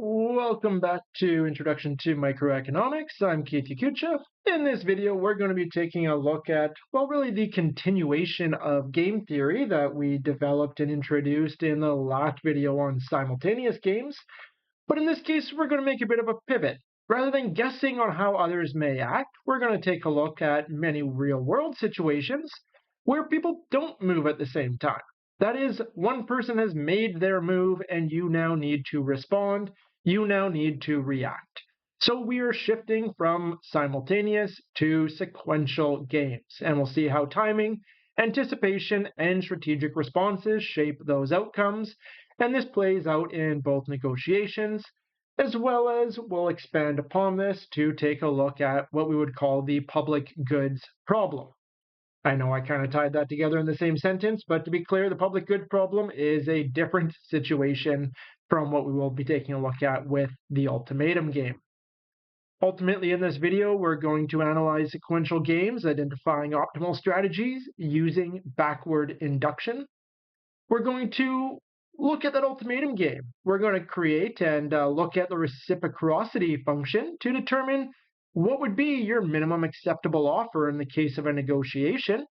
Welcome back to Introduction to Microeconomics. I'm Keith Yakucha. In this video, we're going to be taking a look at, well, really the continuation of game theory that we developed and introduced in the last video on simultaneous games. But in this case, we're going to make a bit of a pivot. Rather than guessing on how others may act, we're going to take a look at many real-world situations where people don't move at the same time. That is, one person has made their move and you now need to respond. You now need to react. So we are shifting from simultaneous to sequential games, and we'll see how timing, anticipation, and strategic responses shape those outcomes. And this plays out in both negotiations, as well as we'll expand upon this to take a look at what we would call the public goods problem. I know I kind of tied that together in the same sentence, but to be clear, the public good problem is a different situation from what we will be taking a look at with the ultimatum game. Ultimately, in this video, we're going to analyze sequential games, identifying optimal strategies using backward induction. We're going to look at that ultimatum game. We're going to create and look at the reciprocity function to determine what would be your minimum acceptable offer in the case of a negotiation.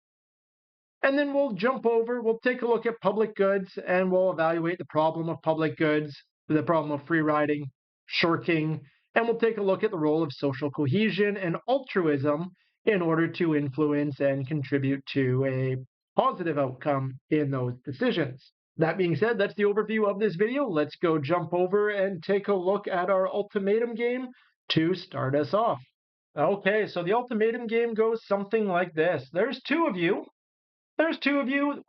And then we'll jump over, we'll take a look at public goods, and we'll evaluate the problem of public goods, the problem of free riding, shirking, and we'll take a look at the role of social cohesion and altruism in order to influence and contribute to a positive outcome in those decisions. That being said, that's the overview of this video. Let's go jump over and take a look at our ultimatum game to start us off. Okay, so the ultimatum game goes something like this. There's two of you,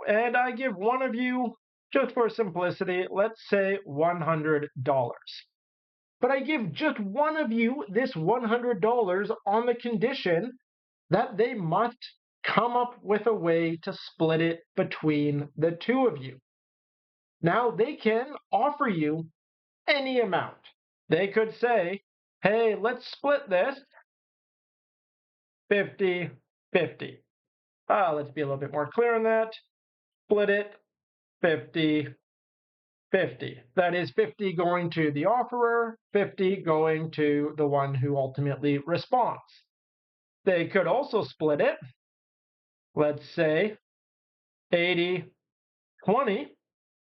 and I give one of you, just for simplicity, let's say $100. But I give just one of you this $100 on the condition that they must come up with a way to split it between the two of you. Now, they can offer you any amount. They could say, hey, let's split this 50-50. Let's be a little bit more clear on that. Split it 50-50. That is 50 going to the offerer, 50 going to the one who ultimately responds. They could also split it, let's say 80-20,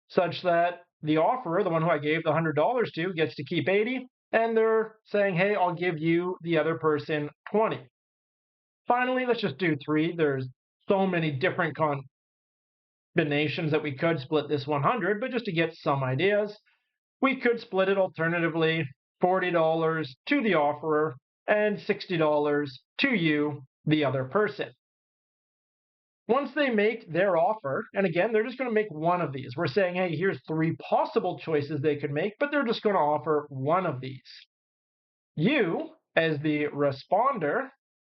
such that the offerer, the one who I gave the $100 to, gets to keep 80, and they're saying, hey, I'll give you the other person 20. Finally, let's just do 3. There's so many different combinations that we could split this 100, but just to get some ideas, we could split it alternatively $40 to the offerer and $60 to you, the other person. Once they make their offer, and again, they're just going to make one of these. We're saying, hey, here's 3 possible choices they could make, but they're just going to offer one of these. You, as the responder,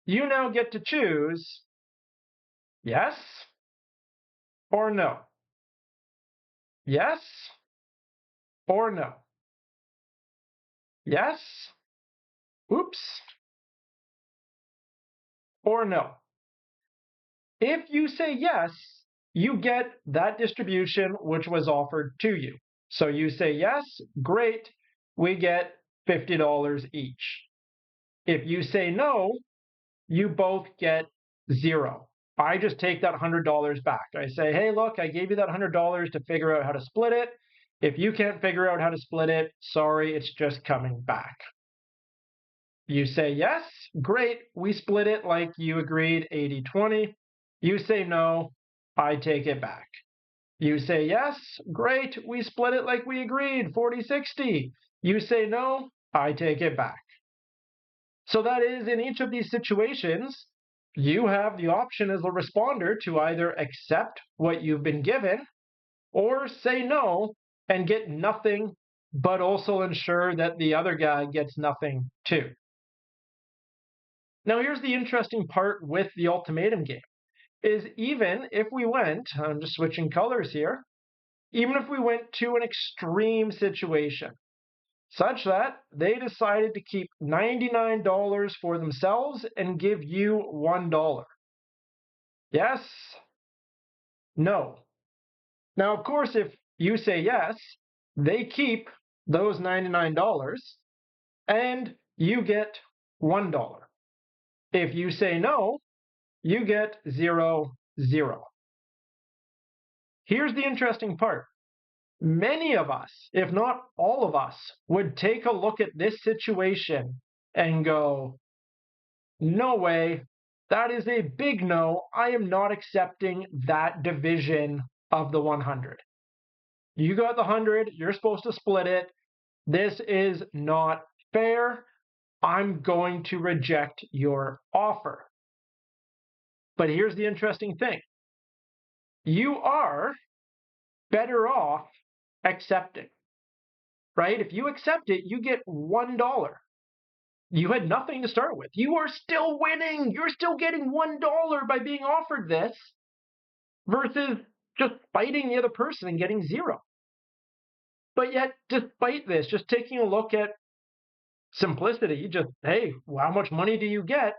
you now get to choose yes or no. Yes or no. Yes, oops, or no. If you say yes, you get that distribution which was offered to you. So you say yes, great, we get $50 each. If you say no, you both get 0. I just take that $100 back. I say, hey, look, I gave you that $100 to figure out how to split it. If you can't figure out how to split it, sorry, it's just coming back. You say yes, great, we split it like you agreed, 80-20. You say no, I take it back. You say yes, great, we split it like we agreed, 40-60. You say no, I take it back. So that is, in each of these situations, you have the option as a responder to either accept what you've been given or say no and get nothing, but also ensure that the other guy gets nothing too. Now, here's the interesting part with the ultimatum game, is even if we went, I'm just switching colors here, even if we went to an extreme situation, such that they decided to keep $99 for themselves and give you $1. Yes? No. Now, of course, if you say yes, they keep those $99 and you get $1. If you say no, you get 0, 0. Here's the interesting part. Many of us, if not all of us, would take a look at this situation and go, no way, that is a big no. I am not accepting that division of the 100. You got the 100, you're supposed to split it. This is not fair. I'm going to reject your offer. But here's the interesting thing. You are better off accepting, right? If you accept it, you get $1. You had nothing to start with. You are still winning. You're still getting $1 by being offered this versus just fighting the other person and getting 0. But yet, despite this, just taking a look at simplicity, just, hey, how much money do you get?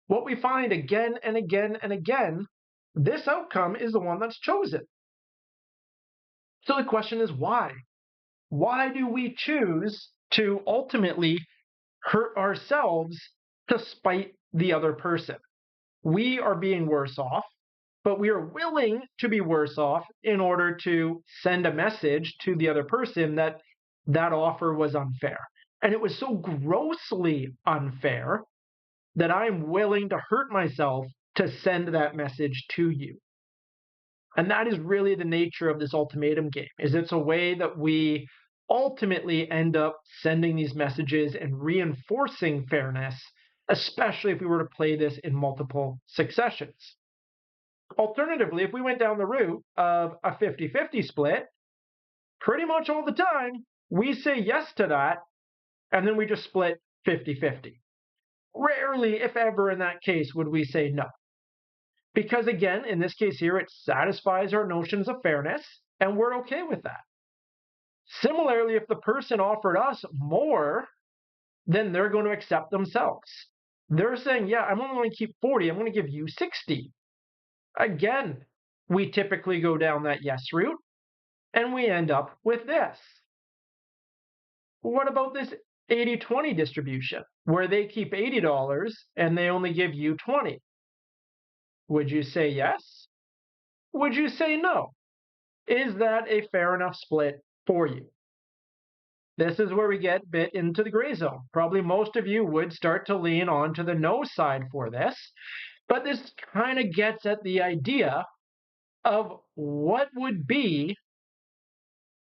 What we find again and again and again, this outcome is the one that's chosen. So the question is why? Why do we choose to ultimately hurt ourselves to spite the other person? We are being worse off, but we are willing to be worse off in order to send a message to the other person that that offer was unfair. And it was so grossly unfair that I'm willing to hurt myself to send that message to you. And that is really the nature of this ultimatum game, is it's a way that we ultimately end up sending these messages and reinforcing fairness, especially if we were to play this in multiple successions. Alternatively, if we went down the route of a 50-50 split, pretty much all the time, we say yes to that, and then we just split 50-50. Rarely, if ever, in that case, would we say no. Because again, in this case here, it satisfies our notions of fairness, and we're okay with that. Similarly, if the person offered us more, then they're going to accept themselves. They're saying, yeah, I'm only going to keep 40, I'm going to give you 60. Again, we typically go down that yes route, and we end up with this. What about this 80-20 distribution, where they keep $80 and they only give you 20? Would you say yes? Would you say no? Is that a fair enough split for you? This is where we get a bit into the gray zone. Probably most of you would start to lean on to the no side for this, but this kind of gets at the idea of what would be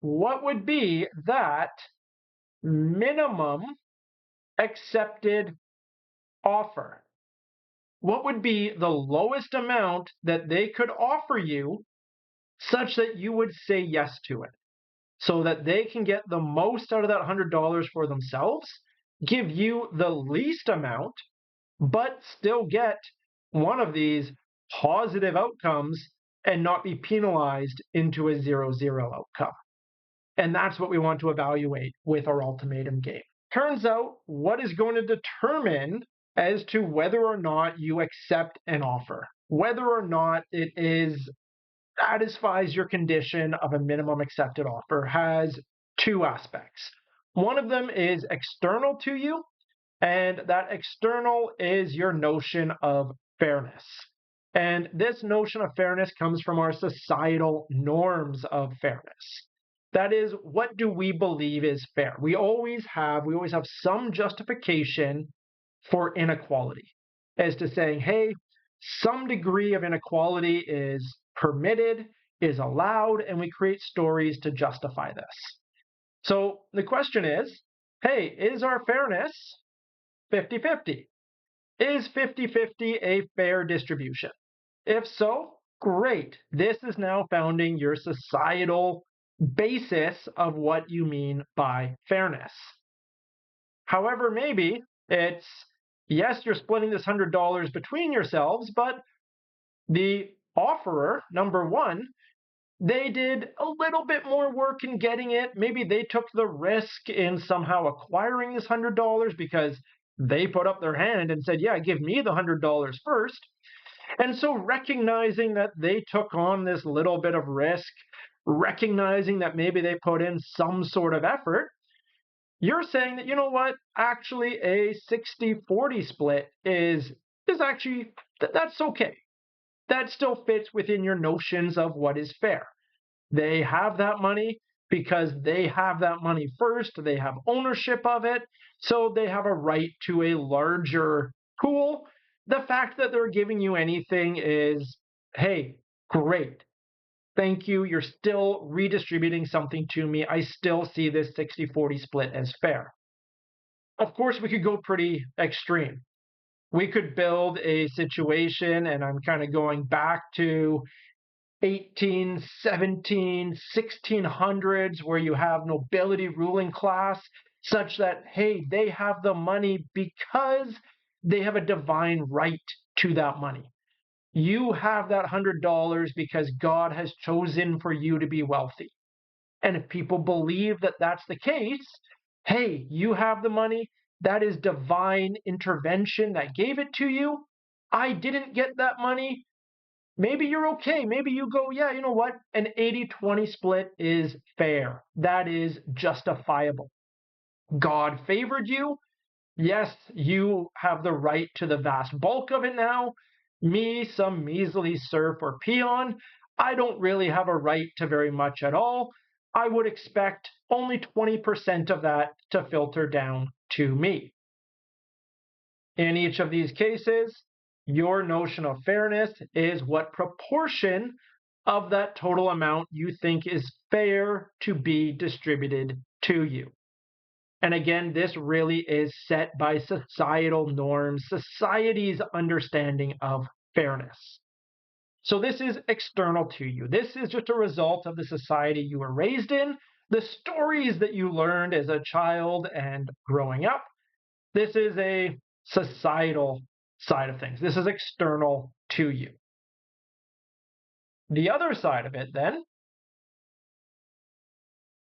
that minimum accepted offer. What would be the lowest amount that they could offer you such that you would say yes to it, so that they can get the most out of that $100 for themselves, give you the least amount, but still get one of these positive outcomes and not be penalized into a 0-0 outcome. And that's what we want to evaluate with our ultimatum game. Turns out, what is going to determine as to whether or not you accept an offer, whether or not it satisfies your condition of a minimum accepted offer, has two aspects. One of them is external to you, and that external is your notion of fairness. And this notion of fairness comes from our societal norms of fairness. That is, what do we believe is fair? We always have some justification for inequality, as to saying, hey, some degree of inequality is permitted, is allowed, and we create stories to justify this. So the question is, hey, is our fairness 50-50? Is 50-50 a fair distribution? If so, great. This is now founding your societal basis of what you mean by fairness. However, maybe it's, yes, you're splitting this $100 between yourselves, but the offerer, number one, they did a little bit more work in getting it. Maybe they took the risk in somehow acquiring this $100 because they put up their hand and said, yeah, give me the $100 first. And so recognizing that they took on this little bit of risk, recognizing that maybe they put in some sort of effort, You're saying that, you know what, actually a 60-40 split is actually that's okay. That still fits within your notions of what is fair. They have that money because they have that money first. They have ownership of it. So they have a right to a larger pool. The fact that they're giving you anything is, hey, great. Thank you. You're still redistributing something to me. I still see this 60-40 split as fair. Of course, we could go pretty extreme. We could build a situation, and I'm kind of going back to 18, 17, 1600s, where you have nobility ruling class, such that, hey, they have the money because they have a divine right to that money. You have that $100 because God has chosen for you to be wealthy. And if people believe that that's the case, hey, you have the money. That is divine intervention that gave it to you. I didn't get that money. Maybe you're okay. Maybe you go, yeah, you know what? An 80-20 split is fair. That is justifiable. God favored you. Yes, you have the right to the vast bulk of it now. Me, some measly serf or peon, I don't really have a right to very much at all. I would expect only 20% of that to filter down to me. In each of these cases, your notion of fairness is what proportion of that total amount you think is fair to be distributed to you. And again, this really is set by societal norms, society's understanding of fairness. So this is external to you. This is just a result of the society you were raised in, the stories that you learned as a child and growing up. This is a societal side of things. This is external to you. The other side of it, then,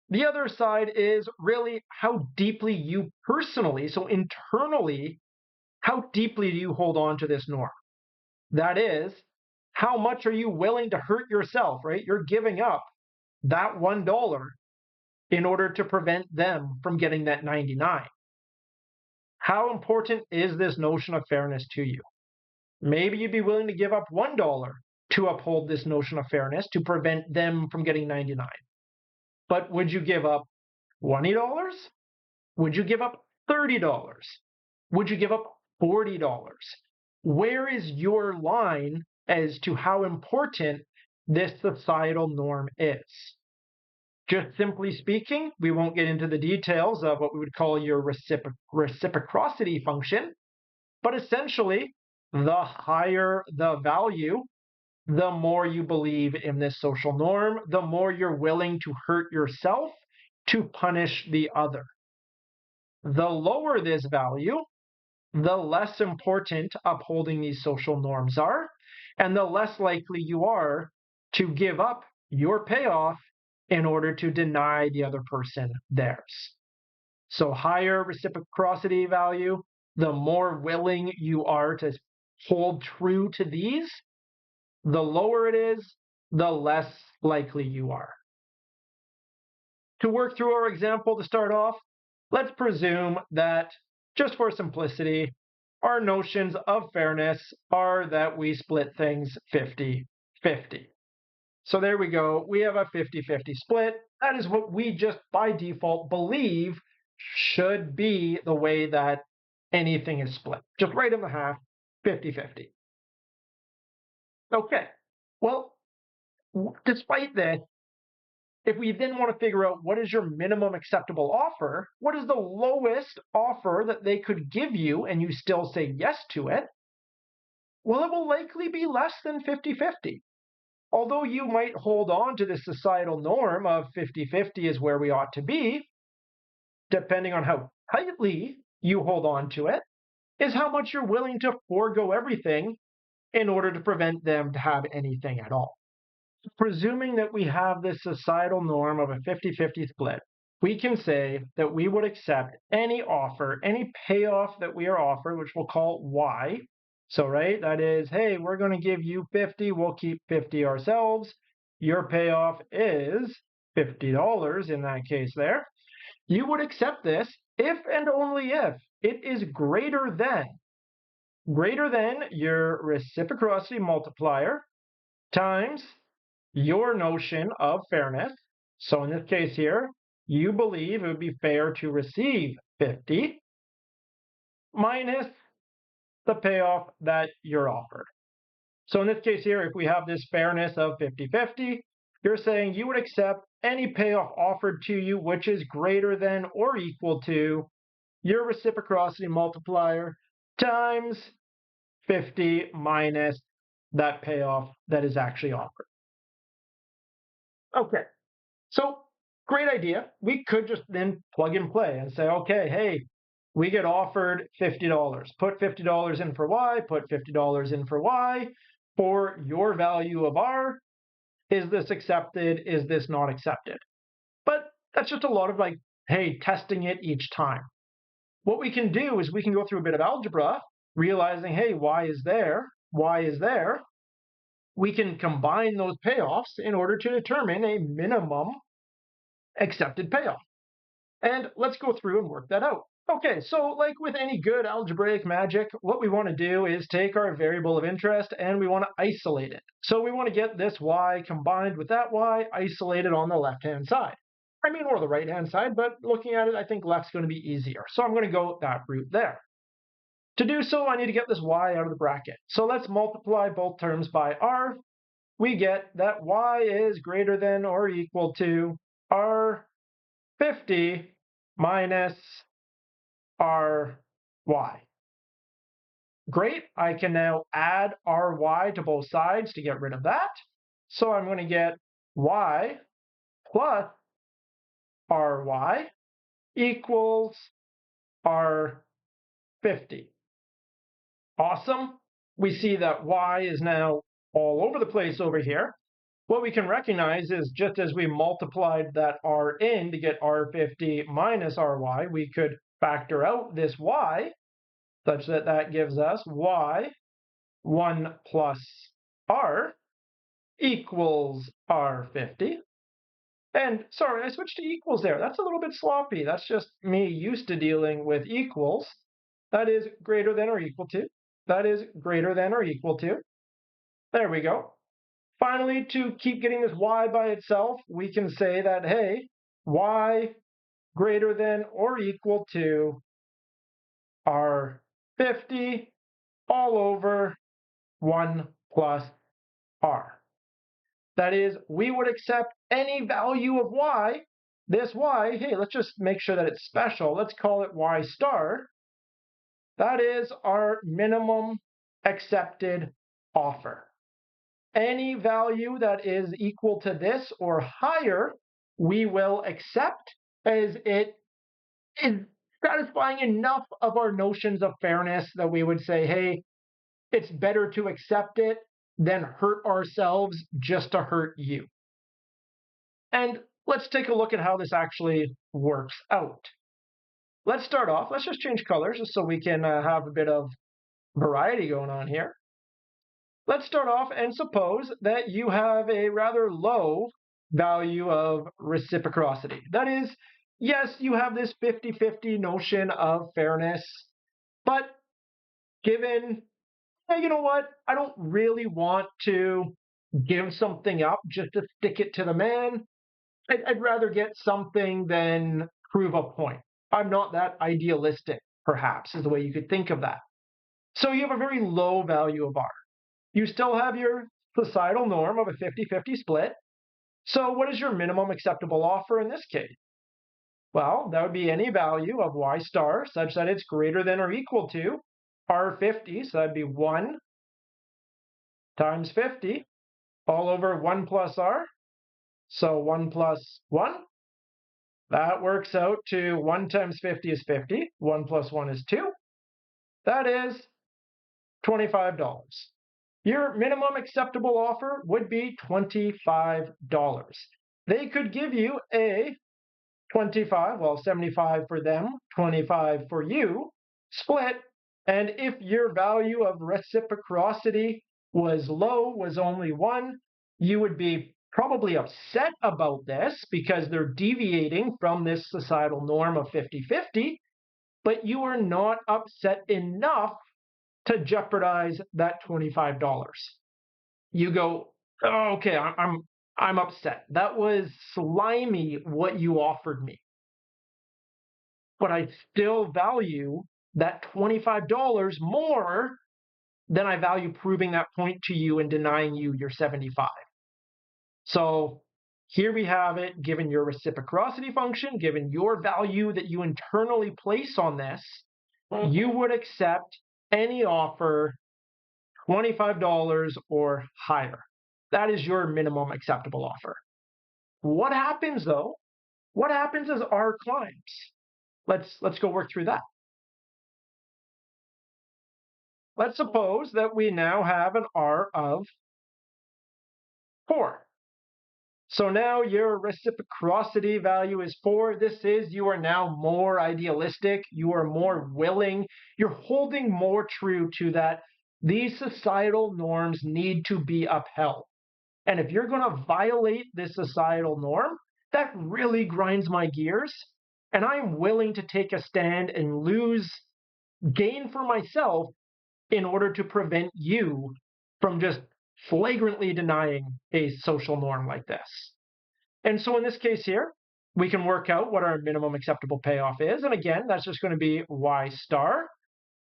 the other side is really how deeply you personally, so internally, how deeply do you hold on to this norm? That is, how much are you willing to hurt yourself, right? You're giving up that $1 in order to prevent them from getting that 99. How important is this notion of fairness to you? Maybe you'd be willing to give up $1 to uphold this notion of fairness to prevent them from getting 99. But would you give up $20? Would you give up $30? Would you give up $40? Where is your line as to how important this societal norm is? Just simply speaking, we won't get into the details of what we would call your reciprocity function, but essentially, the higher the value, the more you believe in this social norm, the more you're willing to hurt yourself to punish the other. The lower this value, the less important upholding these social norms are, and the less likely you are to give up your payoff in order to deny the other person theirs. So, higher reciprocity value, the more willing you are to hold true to these, the lower it is, the less likely you are. To work through our example to start off, let's presume that, just for simplicity, our notions of fairness are that we split things 50-50. So there we go. We have a 50-50 split. That is what we just by default believe should be the way that anything is split. Just right in the half, 50-50. Okay. Well, despite this, if we then want to figure out what is your minimum acceptable offer, what is the lowest offer that they could give you and you still say yes to it? Well, it will likely be less than 50-50. Although you might hold on to the societal norm of 50-50 is where we ought to be, depending on how tightly you hold on to it, is how much you're willing to forego everything in order to prevent them to have anything at all. Presuming that we have this societal norm of a 50-50 split, we can say that we would accept any offer, any payoff that we are offered, which we'll call Y. So, right, that is, hey, we're going to give you 50, we'll keep 50 ourselves. Your payoff is $50 in that case there. You would accept this if and only if it is greater than your reciprocity multiplier times your notion of fairness. So in this case here, you believe it would be fair to receive 50 minus the payoff that you're offered. So in this case here, if we have this fairness of 50-50, you're saying you would accept any payoff offered to you which is greater than or equal to your reciprocity multiplier times 50 minus that payoff that is actually offered. Okay, so great idea. We could just then plug and play and say, okay, hey, we get offered $50. Put $50 in for Y, put $50 in for Y for your value of R. Is this accepted? Is this not accepted? But that's just a lot of like, hey, testing it each time. What we can do is we can go through a bit of algebra, realizing, hey, Y is there, Y is there. We can combine those payoffs in order to determine a minimum accepted payoff. And let's go through and work that out. Okay, so like with any good algebraic magic, what we want to do is take our variable of interest and we want to isolate it. So we want to get this y combined with that y isolated on the left-hand side. I mean, or the right-hand side, but looking at it, I think left's going to be easier. So I'm going to go that route there. To do so, I need to get this y out of the bracket. So let's multiply both terms by r. We get that y is greater than or equal to r50 minus ry. Great, I can now add ry to both sides to get rid of that. So I'm going to get y plus ry equals r50. Awesome. We see that y is now all over the place over here. What we can recognize is just as we multiplied that r in to get r50 minus ry, we could factor out this y such that that gives us y 1 plus r equals r50. And sorry, I switched to equals there. That's a little bit sloppy. That's just me used to dealing with equals. That is greater than or equal to. That is greater than or equal to. There we go. Finally, to keep getting this y by itself, we can say that, hey, y greater than or equal to r50 all over 1 plus r. That is, we would accept any value of y. This y, hey, let's just make sure that it's special. Let's call it y star. That is our minimum accepted offer. Any value that is equal to this or higher, we will accept as it is satisfying enough of our notions of fairness that we would say, hey, it's better to accept it than hurt ourselves just to hurt you. And let's take a look at how this actually works out. Let's start off, let's just change colors just so we can have a bit of variety going on here. Let's start off and suppose that you have a rather low value of reciprocity. That is, yes, you have this 50-50 notion of fairness, but given, hey, you know what, I don't really want to give something up just to stick it to the man. I'd rather get something than prove a point. I'm not that idealistic, perhaps, is the way you could think of that. So you have a very low value of R. You still have your societal norm of a 50-50 split. So what is your minimum acceptable offer in this case? Well, that would be any value of y star such that it's greater than or equal to R50. So that'd be 1 times 50 all over 1 plus R. So 1 plus 1. That works out to 1 times 50 is 50. 1 plus 1 is 2. That is $25. Your minimum acceptable offer would be $25. They could give you a 25, well, 75 for them, 25 for you, split. And if your value of reciprocity was low, was only 1, you would be probably upset about this because they're deviating from this societal norm of 50-50, but you are not upset enough to jeopardize that $25. You go, oh, okay, I'm upset. That was slimy what you offered me, but I still value that $25 more than I value proving that point to you and denying you your 75. So here we have it, given your reciprocity function, given your value that you internally place on this, you would accept any offer $25 or higher. That is your minimum acceptable offer. What happens though? What happens as R climbs? Let's go work through that. Let's suppose that we now have an R of 4. So now your reciprocity value is 4. This is, you are now more idealistic. You are more willing. You're holding more true to that. These societal norms need to be upheld. And if you're going to violate this societal norm, that really grinds my gears. And I'm willing to take a stand and lose gain for myself in order to prevent you from just flagrantly denying a social norm like this. And so in this case here, we can work out what our minimum acceptable payoff is. And again, that's just going to be Y star.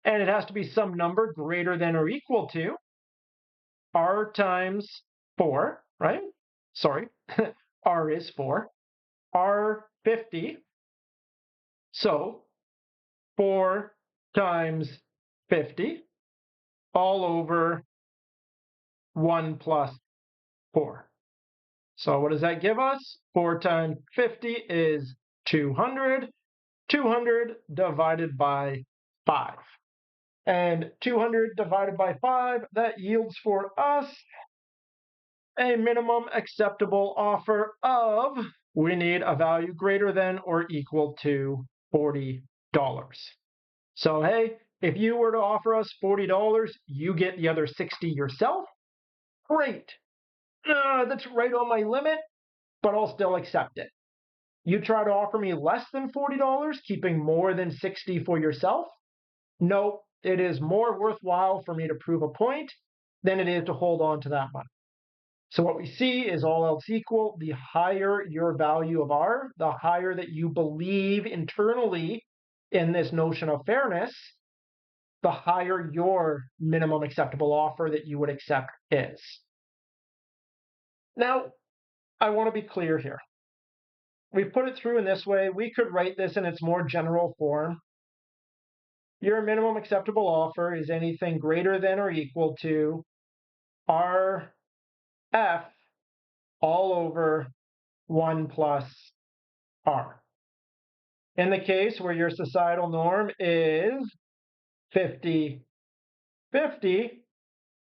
And it has to be some number greater than or equal to R times 4, right? Sorry, R is 4. R 50. So 4 times 50 all over 1 plus 4. So what does that give us? 4 times 50 is 200. 200 divided by 5. And 200 divided by 5, that yields for us a minimum acceptable offer of, we need a value greater than or equal to $40. So hey, if you were to offer us $40, you get the other 60 yourself. Great. That's right on my limit, but I'll still accept it. You try to offer me less than $40, keeping more than 60 for yourself. No, it is more worthwhile for me to prove a point than it is to hold on to that money. So what we see is all else equal, the higher your value of R, the higher that you believe internally in this notion of fairness, the higher your minimum acceptable offer that you would accept is. Now, I want to be clear here. We put it through in this way. We could write this in its more general form. Your minimum acceptable offer is anything greater than or equal to RF all over 1 plus R. In the case where your societal norm is 50-50,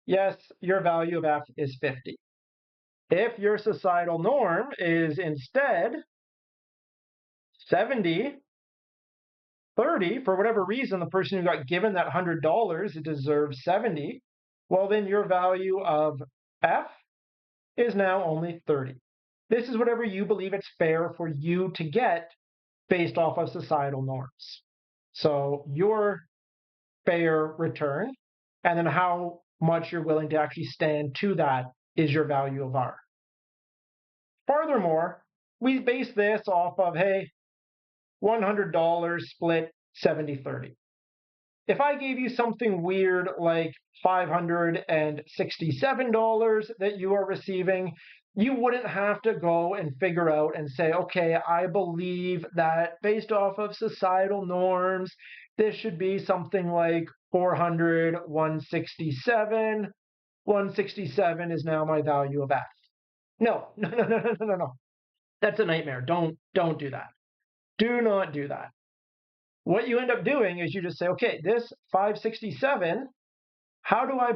yes, your value of F is 50. If your societal norm is instead 70-30, for whatever reason, the person who got given that $100 deserves 70, well, then your value of F is now only 30. This is whatever you believe it's fair for you to get based off of societal norms. So your fair return, and then how much you're willing to actually stand to that is your value of R. Furthermore, we base this off of, hey, $100 split 70-30. If I gave you something weird like $567 that you are receiving, you wouldn't have to go and figure out and say, okay, I believe that based off of societal norms, this should be something like 400, 167. 167 is now my value of F. No. That's a nightmare. Don't do that. Do not do that. What you end up doing is you just say, okay, this 567, how do I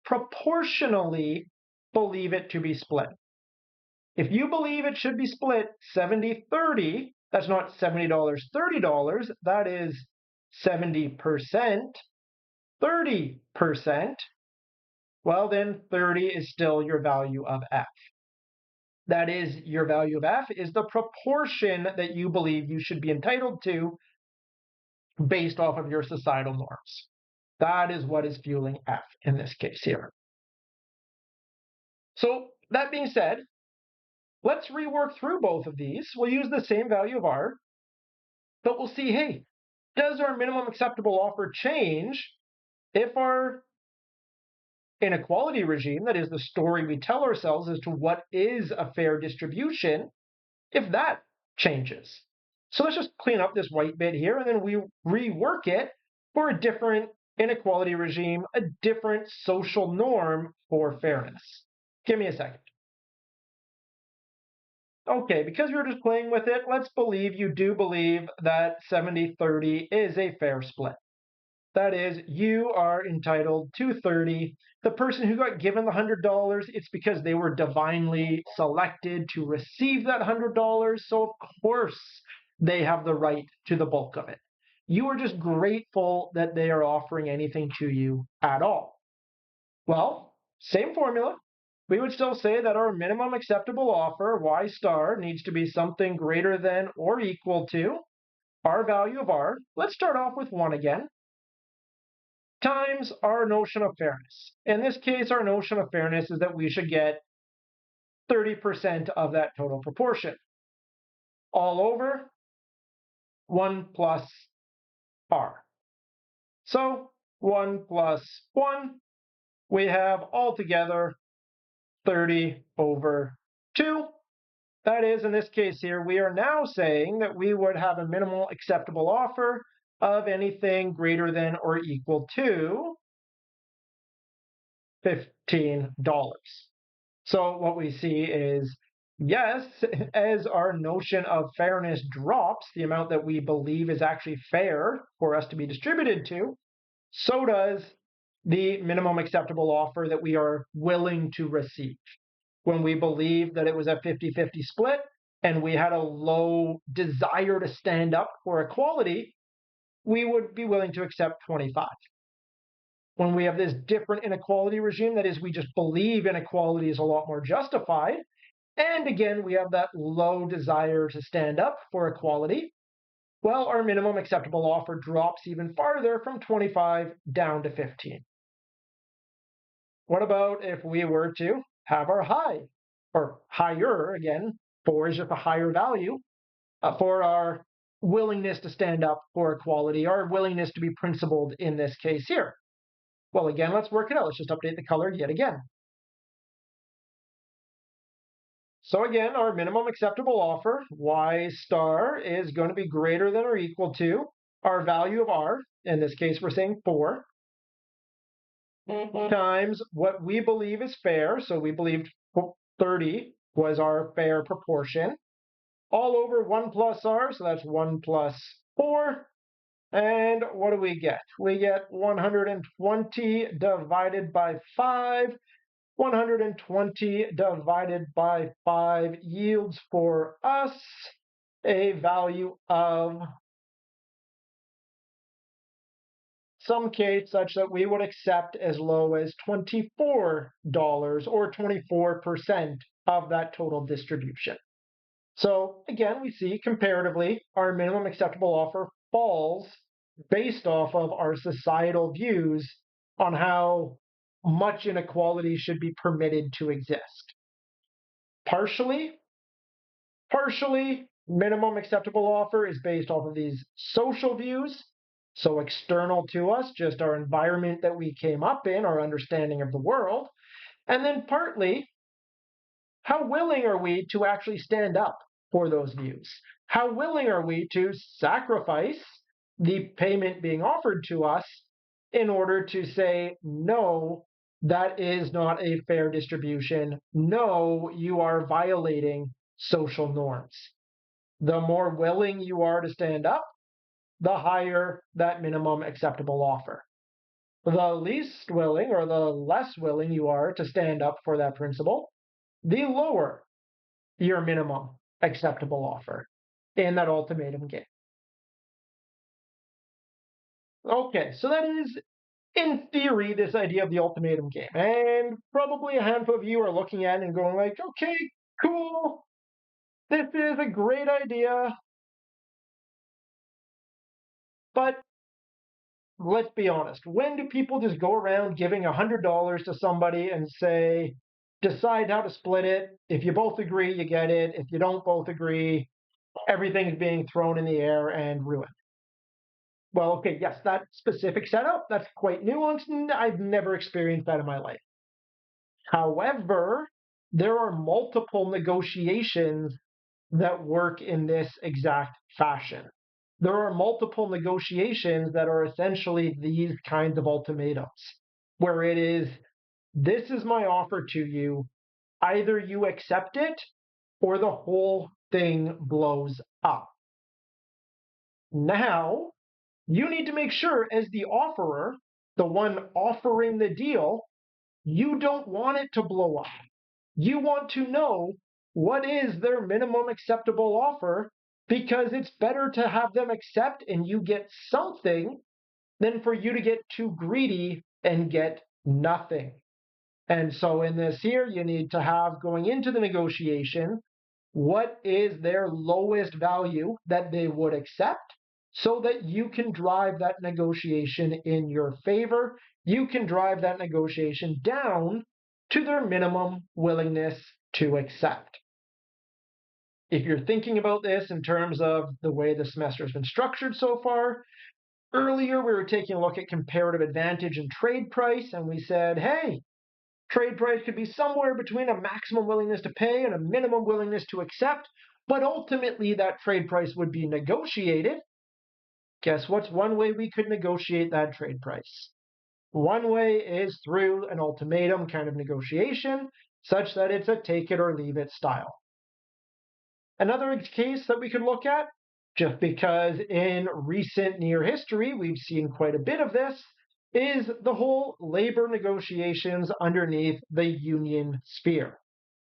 proportionally believe it to be split? If you believe it should be split 70-30, that's not $70, $30, that is 70%, 30%, well then 30 is still your value of F. that is your value of f, is the proportion that you believe you should be entitled to based off of your societal norms. That is what is fueling f in this case here. So that being said, let's rework through both of these. We'll use the same value of r, but we'll see, hey, does our minimum acceptable offer change if our inequality regime, that is the story we tell ourselves as to what is a fair distribution, if that changes? So let's just clean up this white bit here, and then we rework it for a different inequality regime, a different social norm for fairness. Give me a second. Okay, because you're just playing with it, let's believe you do believe that 70-30 is a fair split. That is, you are entitled to 30. The person who got given the $100, it's because they were divinely selected to receive that $100. So of course they have the right to the bulk of it. You are just grateful that they are offering anything to you at all. Well, same formula. We would still say that our minimum acceptable offer, y star, needs to be something greater than or equal to our value of r. Let's start off with 1 again, times our notion of fairness. In this case, our notion of fairness is that we should get 30% of that total proportion. All over 1 plus r. So 1 plus 1, we have altogether 30 over 2. That is, in this case here, we are now saying that we would have a minimal acceptable offer of anything greater than or equal to $15. So what we see is, yes, as our notion of fairness drops, the amount that we believe is actually fair for us to be distributed to, so does the minimum acceptable offer that we are willing to receive. When we believed that it was a 50-50 split and we had a low desire to stand up for equality, we would be willing to accept 25. When we have this different inequality regime, that is, we just believe inequality is a lot more justified, and again, we have that low desire to stand up for equality, well, our minimum acceptable offer drops even farther from 25 down to 15. What about if we were to have our high, or higher, again, 4 is just a higher value, for our willingness to stand up for equality, our willingness to be principled in this case here? Well, again, let's work it out. Let's just update the color yet again. So again, our minimum acceptable offer, y star, is going to be greater than or equal to our value of r. In this case, we're saying 4, times what we believe is fair. So we believed 30 was our fair proportion, all over 1 plus r. So that's 1 plus 4. And what do we get? We get 120 divided by 5. 120 divided by 5 yields for us a value of some case such that we would accept as low as $24 or 24% of that total distribution. So again, we see comparatively our minimum acceptable offer falls based off of our societal views on how much inequality should be permitted to exist. Partially, minimum acceptable offer is based off of these social views, so external to us, just our environment that we came up in, our understanding of the world. And then partly, how willing are we to actually stand up for those views? How willing are we to sacrifice the payment being offered to us in order to say, no, that is not a fair distribution. No, you are violating social norms. The more willing you are to stand up, the higher that minimum acceptable offer. The least willing or the less willing you are to stand up for that principle, the lower your minimum acceptable offer in that ultimatum game. Okay, so that is, in theory, this idea of the ultimatum game. And probably a handful of you are looking at it and going like, okay, Cool. This is a great idea, but let's be honest. When do people just go around giving $100 to somebody and say, decide how to split it? If you both agree, you get it. If you don't both agree, everything's being thrown in the air and ruined. Well, okay, yes, that specific setup, that's quite nuanced, and I've never experienced that in my life. However, there are multiple negotiations that work in this exact fashion. There are multiple negotiations that are essentially these kinds of ultimatums, where it is, this is my offer to you. Either you accept it or the whole thing blows up. Now, you need to make sure, as the offerer, the one offering the deal, you don't want it to blow up. You want to know what is their minimum acceptable offer, because it's better to have them accept and you get something than for you to get too greedy and get nothing. And so in this here, you need to have, going into the negotiation, what is their lowest value that they would accept, so that you can drive that negotiation in your favor. You can drive that negotiation down to their minimum willingness to accept. If you're thinking about this in terms of the way the semester has been structured so far, earlier we were taking a look at comparative advantage and trade price, and we said, hey, trade price could be somewhere between a maximum willingness to pay and a minimum willingness to accept, but ultimately that trade price would be negotiated. Guess what's one way we could negotiate that trade price? One way is through an ultimatum kind of negotiation, such that it's a take it or leave it style. Another case that we could look at, just because in recent near history we've seen quite a bit of this, is the whole labor negotiations underneath the union sphere.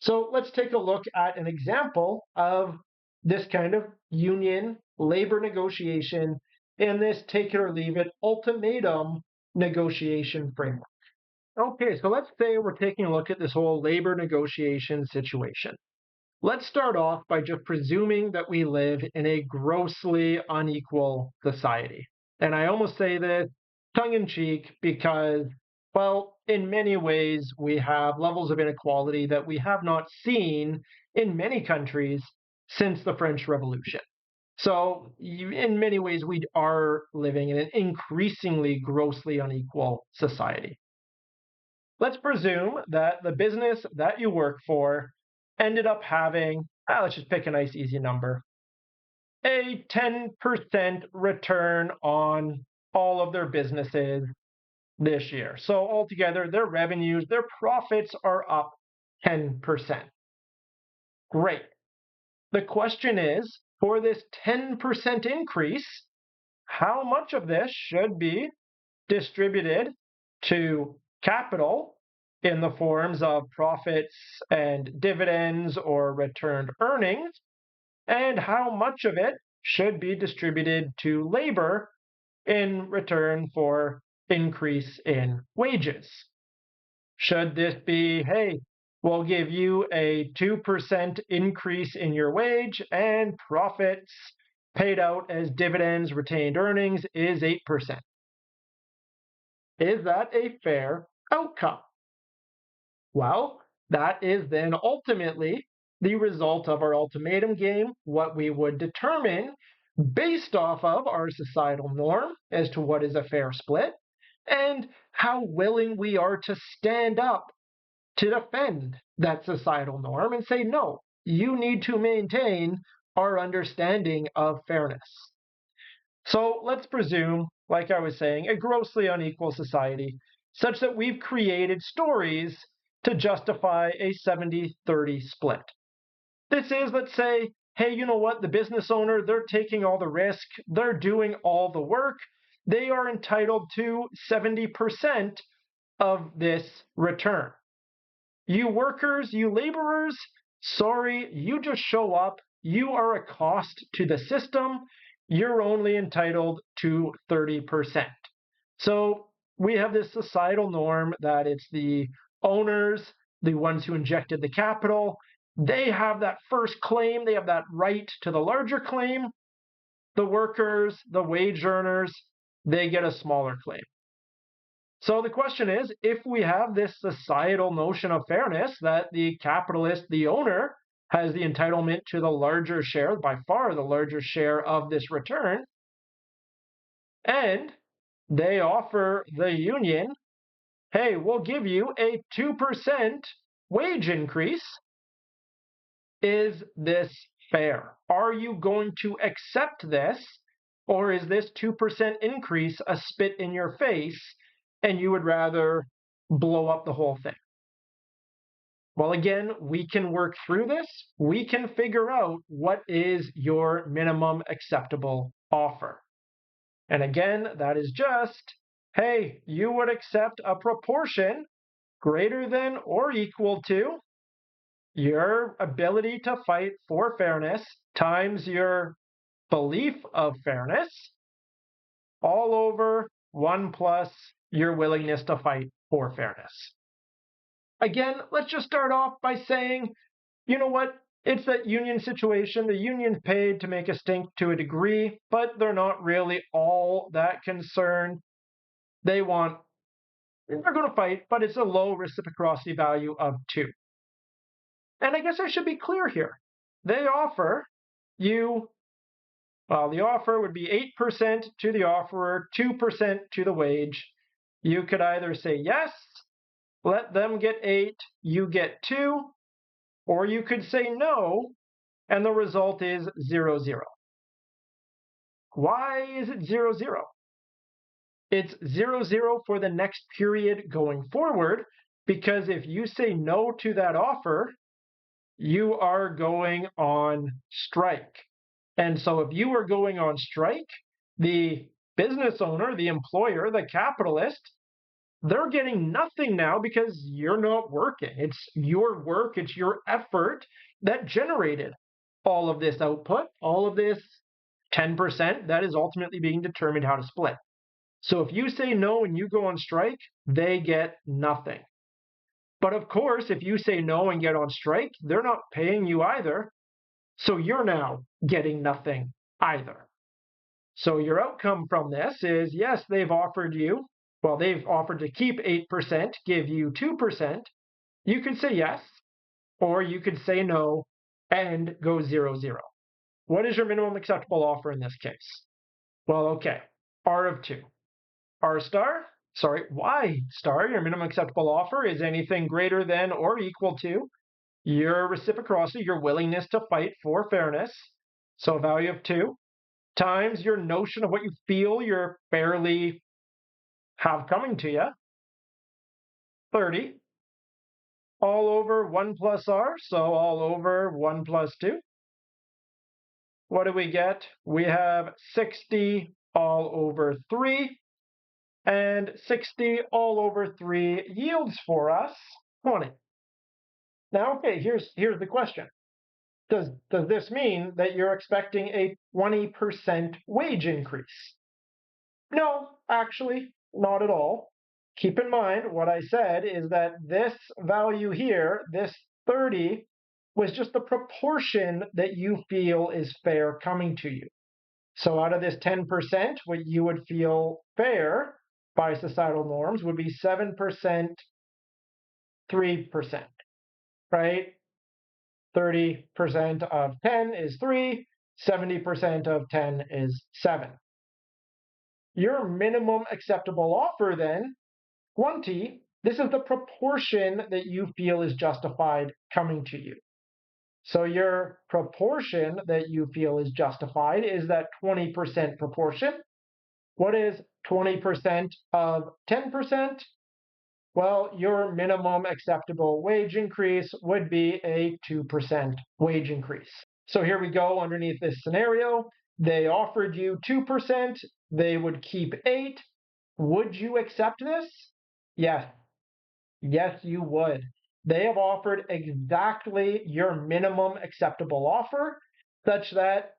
So let's take a look at an example of this kind of union labor negotiation in this take it or leave it ultimatum negotiation framework. Okay, so let's say we're taking a look at this whole labor negotiation situation. Let's start off by just presuming that we live in a grossly unequal society. And I almost say this tongue in cheek because, well, in many ways, we have levels of inequality that we have not seen in many countries since the French Revolution. So, in many ways, we are living in an increasingly grossly unequal society. Let's presume that the business that you work for ended up having, let's just pick a nice easy number, a 10% return on all of their businesses this year. So altogether, their revenues, their profits are up 10%. Great. The question is, for this 10% increase, how much of this should be distributed to capital in the forms of profits and dividends or returned earnings, and how much of it should be distributed to labor in return for increase in wages? Should this be, hey, we'll give you a 2% increase in your wage and profits paid out as dividends, retained earnings is 8%? Is that a fair outcome? Well, that is then ultimately the result of our ultimatum game, what we would determine based off of our societal norm as to what is a fair split and how willing we are to stand up to defend that societal norm and say, no, you need to maintain our understanding of fairness. So let's presume, like I was saying, a grossly unequal society, such that we've created stories to justify a 70-30 split. This is, let's say, hey, you know what? The business owner, they're taking all the risk, they're doing all the work, they are entitled to 70% of this return. You workers, you laborers, sorry, you just show up, you are a cost to the system, you're only entitled to 30%. So we have this societal norm that it's the owners, the ones who injected the capital, they have that first claim, they have that right to the larger claim. The workers, the wage earners, they get a smaller claim. So the question is, if we have this societal notion of fairness that the capitalist, the owner, has the entitlement to the larger share, by far the larger share of this return, and they offer the union, hey, we'll give you a 2% wage increase. Is this fair? Are you going to accept this? Or is this 2% increase a spit in your face and you would rather blow up the whole thing? Well, again, we can work through this. We can figure out what is your minimum acceptable offer. And again, that is just, hey, you would accept a proportion greater than or equal to your ability to fight for fairness times your belief of fairness all over 1 plus your willingness to fight for fairness. Again, let's just start off by saying, you know what? It's that union situation. The union's paid to make a stink to a degree, but they're not really all that concerned. They're going to fight, but it's a low reciprocity value of 2. And I guess I should be clear here. They offer you, well, the offer would be 8% to the offerer, 2% to the wage. You could either say yes, let them get 8, you get 2, or you could say no, and the result is 0-0. Why is it 0-0? It's 0-0 for the next period going forward, because if you say no to that offer, you are going on strike. And so if you are going on strike, the business owner, the employer, the capitalist, they're getting nothing now because you're not working. It's your work, it's your effort that generated all of this output, all of this 10% that is ultimately being determined how to split. So if you say no and you go on strike, they get nothing. But of course, if you say no and get on strike, they're not paying you either. So you're now getting nothing either. So your outcome from this is, yes, they've offered to keep 8%, give you 2%. You could say yes, or you could say no and go 0-0. What is your minimum acceptable offer in this case? Well, okay, R of 2. Y star, your minimum acceptable offer is anything greater than or equal to your reciprocity, your willingness to fight for fairness, so a value of 2, times your notion of what you feel you're fairly have coming to you, 30, all over 1 plus r, so all over 1 plus 2. What do we get? We have 60 all over 3, and 60 all over 3 yields for us 20. Now, okay, here's the question. Does this mean that you're expecting a 20% wage increase? No, actually, not at all. Keep in mind, what I said is that this value here, this 30, was just the proportion that you feel is fair coming to you. So out of this 10%, what you would feel fair by societal norms would be 7%, 3%, right? 30% of 10 is 3, 70% of 10 is 7. Your minimum acceptable offer then, 20, this is the proportion that you feel is justified coming to you. So your proportion that you feel is justified is that 20% proportion. What is 20% of 10%? Well, your minimum acceptable wage increase would be a 2% wage increase. So here we go underneath this scenario. They offered you 2%, they would keep 8. Would you accept this? Yes. Yes, you would. They have offered exactly your minimum acceptable offer, such that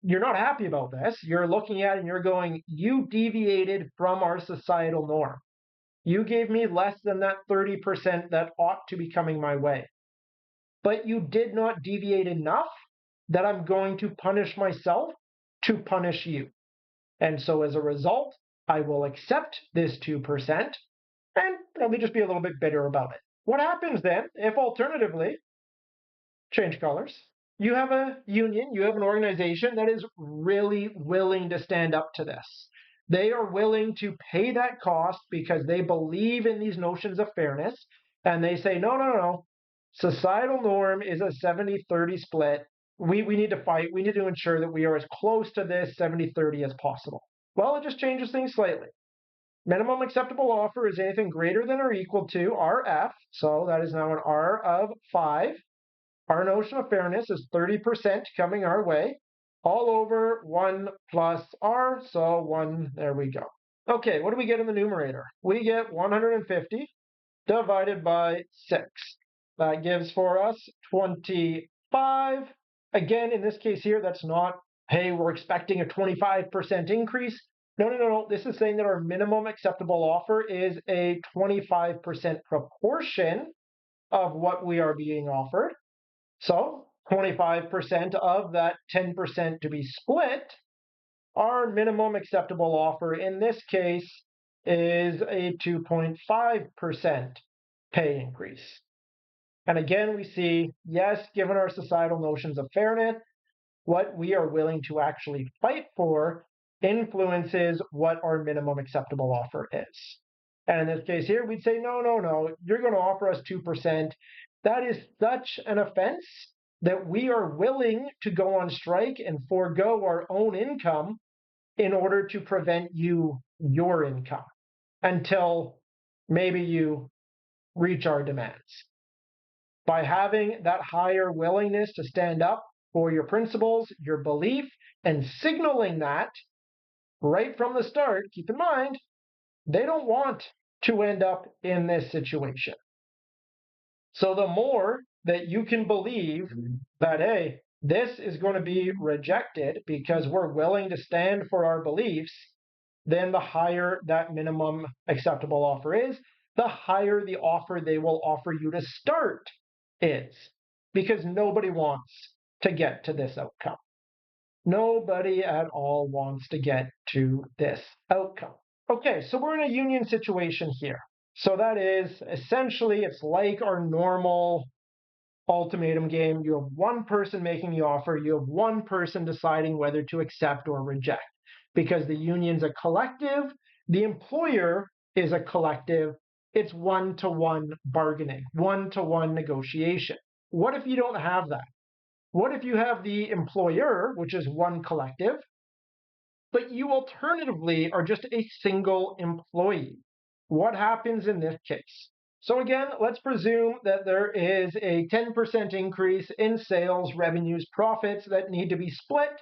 you're not happy about this. You're looking at it and you're going, you deviated from our societal norm. You gave me less than that 30% that ought to be coming my way. but you did not deviate enough that I'm going to punish myself to punish you. And so as a result, I will accept this 2% and probably just be a little bit bitter about it. What happens then if alternatively, change colors, you have a union, you have an organization that is really willing to stand up to this? They are willing to pay that cost because they believe in these notions of fairness, and they say, no, no, no, societal norm is a 70-30 split. We need to fight. We need to ensure that we are as close to this 70-30 as possible. Well, it just changes things slightly. Minimum acceptable offer is anything greater than or equal to RF, so that is now an R of 5. Our notion of fairness is 30% coming our way, all over 1 plus R, so 1, there we go. Okay, what do we get in the numerator? We get 150 divided by 6. That gives for us 25. Again, in this case here, that's not, hey, we're expecting a 25% increase. No, no, no, no. This is saying that our minimum acceptable offer is a 25% proportion of what we are being offered. So 25% of that 10% to be split, our minimum acceptable offer in this case is a 2.5% pay increase. And again, we see, yes, given our societal notions of fairness, what we are willing to actually fight for influences what our minimum acceptable offer is. And in this case here, we'd say, no, no, no, you're going to offer us 2%. That is such an offense that we are willing to go on strike and forego our own income in order to prevent you your income until maybe you reach our demands. By having that higher willingness to stand up for your principles, your belief, and signaling that right from the start, keep in mind, they don't want to end up in this situation. So the more that you can believe that, hey, this is going to be rejected because we're willing to stand for our beliefs, then the higher that minimum acceptable offer is, the higher the offer they will offer you to start is, because nobody wants to get to this outcome. Nobody at all wants to get to this outcome. Okay, so we're in a union situation here. So that is essentially, it's like our normal ultimatum game. You have one person making the offer, you have one person deciding whether to accept or reject. Because the union's a collective, the employer is a collective, it's one-to-one bargaining, one-to-one negotiation. What if you don't have that? What if you have the employer, which is one collective, but you alternatively are just a single employee? What happens in this case? So again, let's presume that there is a 10% increase in sales, revenues, profits that need to be split.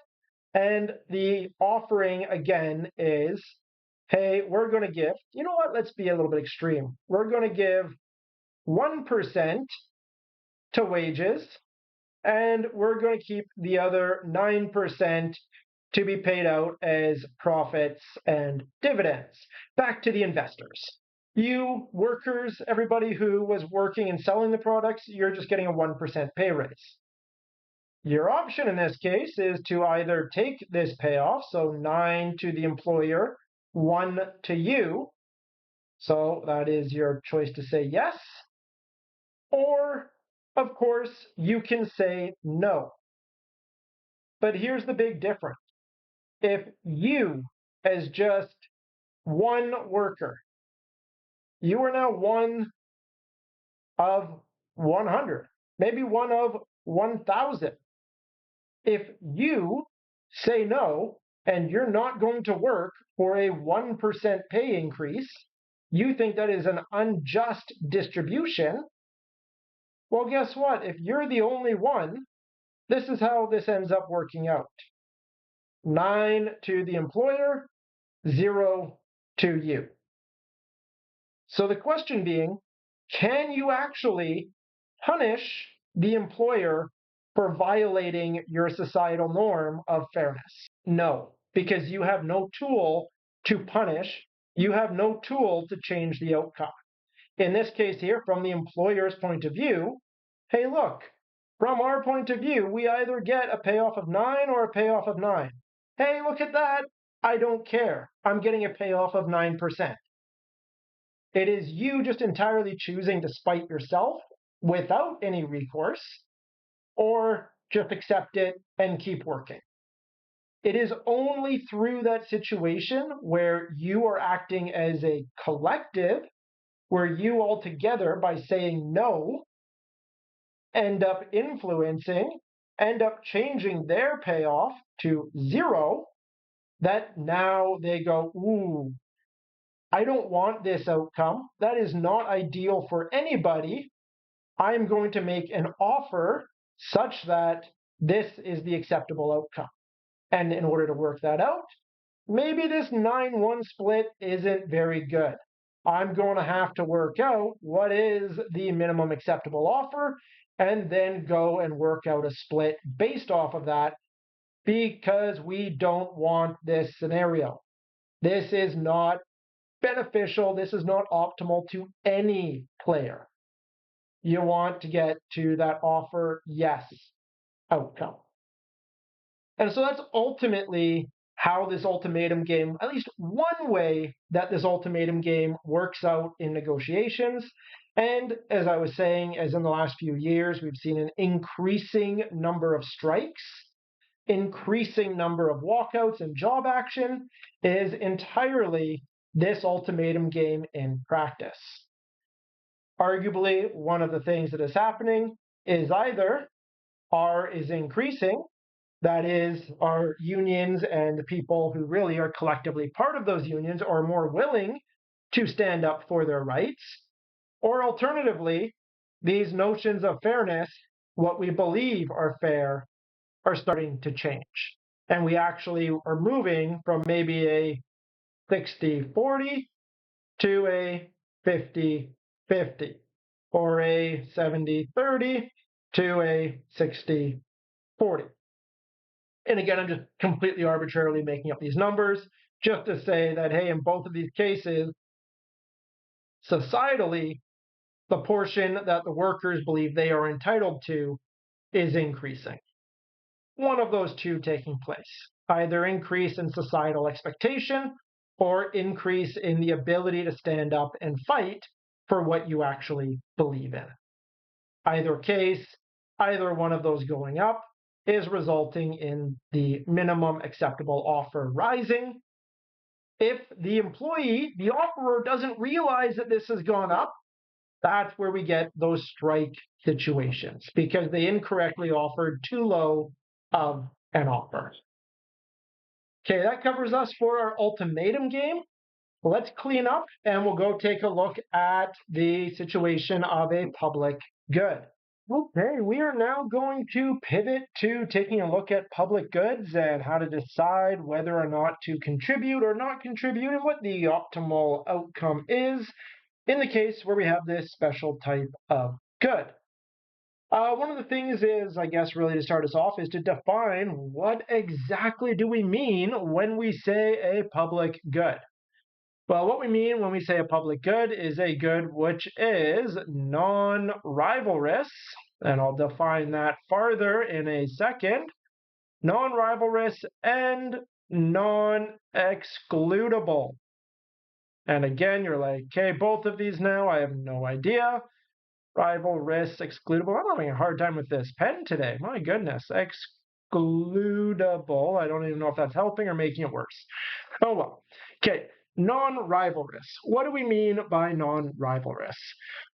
And the offering again is, hey, we're going to give, you know what, let's be a little bit extreme. We're going to give 1% to wages, and we're going to keep the other 9% to be paid out as profits and dividends back to the investors. You workers, everybody who was working and selling the products, you're just getting a 1% pay raise. Your option in this case is to either take this payoff, so 9 to the employer, 1 to you. So that is your choice to say yes. Or, of course, you can say no. But here's the big difference. If you, as just one worker, you are now one of 100, maybe one of 1,000. If you say no and you're not going to work for a 1% pay increase, you think that is an unjust distribution. Well, guess what? If you're the only one, this is how this ends up working out. 9 to the employer, 0 to you. So the question being, can you actually punish the employer for violating your societal norm of fairness? No, because you have no tool to punish. You have no tool to change the outcome. In this case here, from the employer's point of view, hey, look, From our point of view, we either get a payoff of 9 or a payoff of 9. Hey, look at that. I don't care. I'm getting a payoff of 9%. It is you just entirely choosing to spite yourself without any recourse, or just accept it and keep working. It is only through that situation where you are acting as a collective, where you all together, by saying no, end up influencing, end up changing their payoff to 0, that now they go, ooh, I don't want this outcome. That is not ideal for anybody. I'm going to make an offer such that this is the acceptable outcome. And in order to work that out, maybe this 9-1 split isn't very good. I'm going to have to work out what is the minimum acceptable offer and then go and work out a split based off of that, because we don't want this scenario. This is not beneficial. This is not optimal to any player. You want to get to that offer yes outcome. And so that's ultimately how this ultimatum game, at least one way that this ultimatum game works out in negotiations. And as I was saying, as in the last few years, we've seen an increasing number of strikes, increasing number of walkouts and job action is entirely this ultimatum game in practice. Arguably, one of the things that is happening is either R is increasing, that is, our unions and the people who really are collectively part of those unions are more willing to stand up for their rights, or alternatively, these notions of fairness, what we believe are fair, are starting to change. And we actually are moving from maybe a 60-40 to a 50-50, or a 70-30 to a 60-40. And again, I'm just completely arbitrarily making up these numbers just to say that, hey, in both of these cases, societally, the portion that the workers believe they are entitled to is increasing. One of those two taking place, either increase in societal expectation or increase in the ability to stand up and fight for what you actually believe in. Either case, either one of those going up is resulting in the minimum acceptable offer rising. If the employee, the offerer, doesn't realize that this has gone up, that's where we get those strike situations, because they incorrectly offered too low of an offer. Okay, that covers us for our ultimatum game. Let's clean up and we'll go take a look at the situation of a public good. Okay, we are now going to pivot to taking a look at public goods and how to decide whether or not to contribute or not contribute and what the optimal outcome is in the case where we have this special type of good. One of the things is, I guess, really to start us off, is to define what exactly do we mean when we say a public good. Well, what we mean when we say a public good is a good which is non-rivalrous, and I'll define that farther in a second, non-rivalrous and non-excludable. And again, you're like, okay, both of these now, I have no idea. Rivalrous, excludable. I'm having a hard time with this pen today. My goodness. Excludable. I don't even know if that's helping or making it worse. Oh well. Okay. Non-rivalrous. What do we mean by non-rivalrous?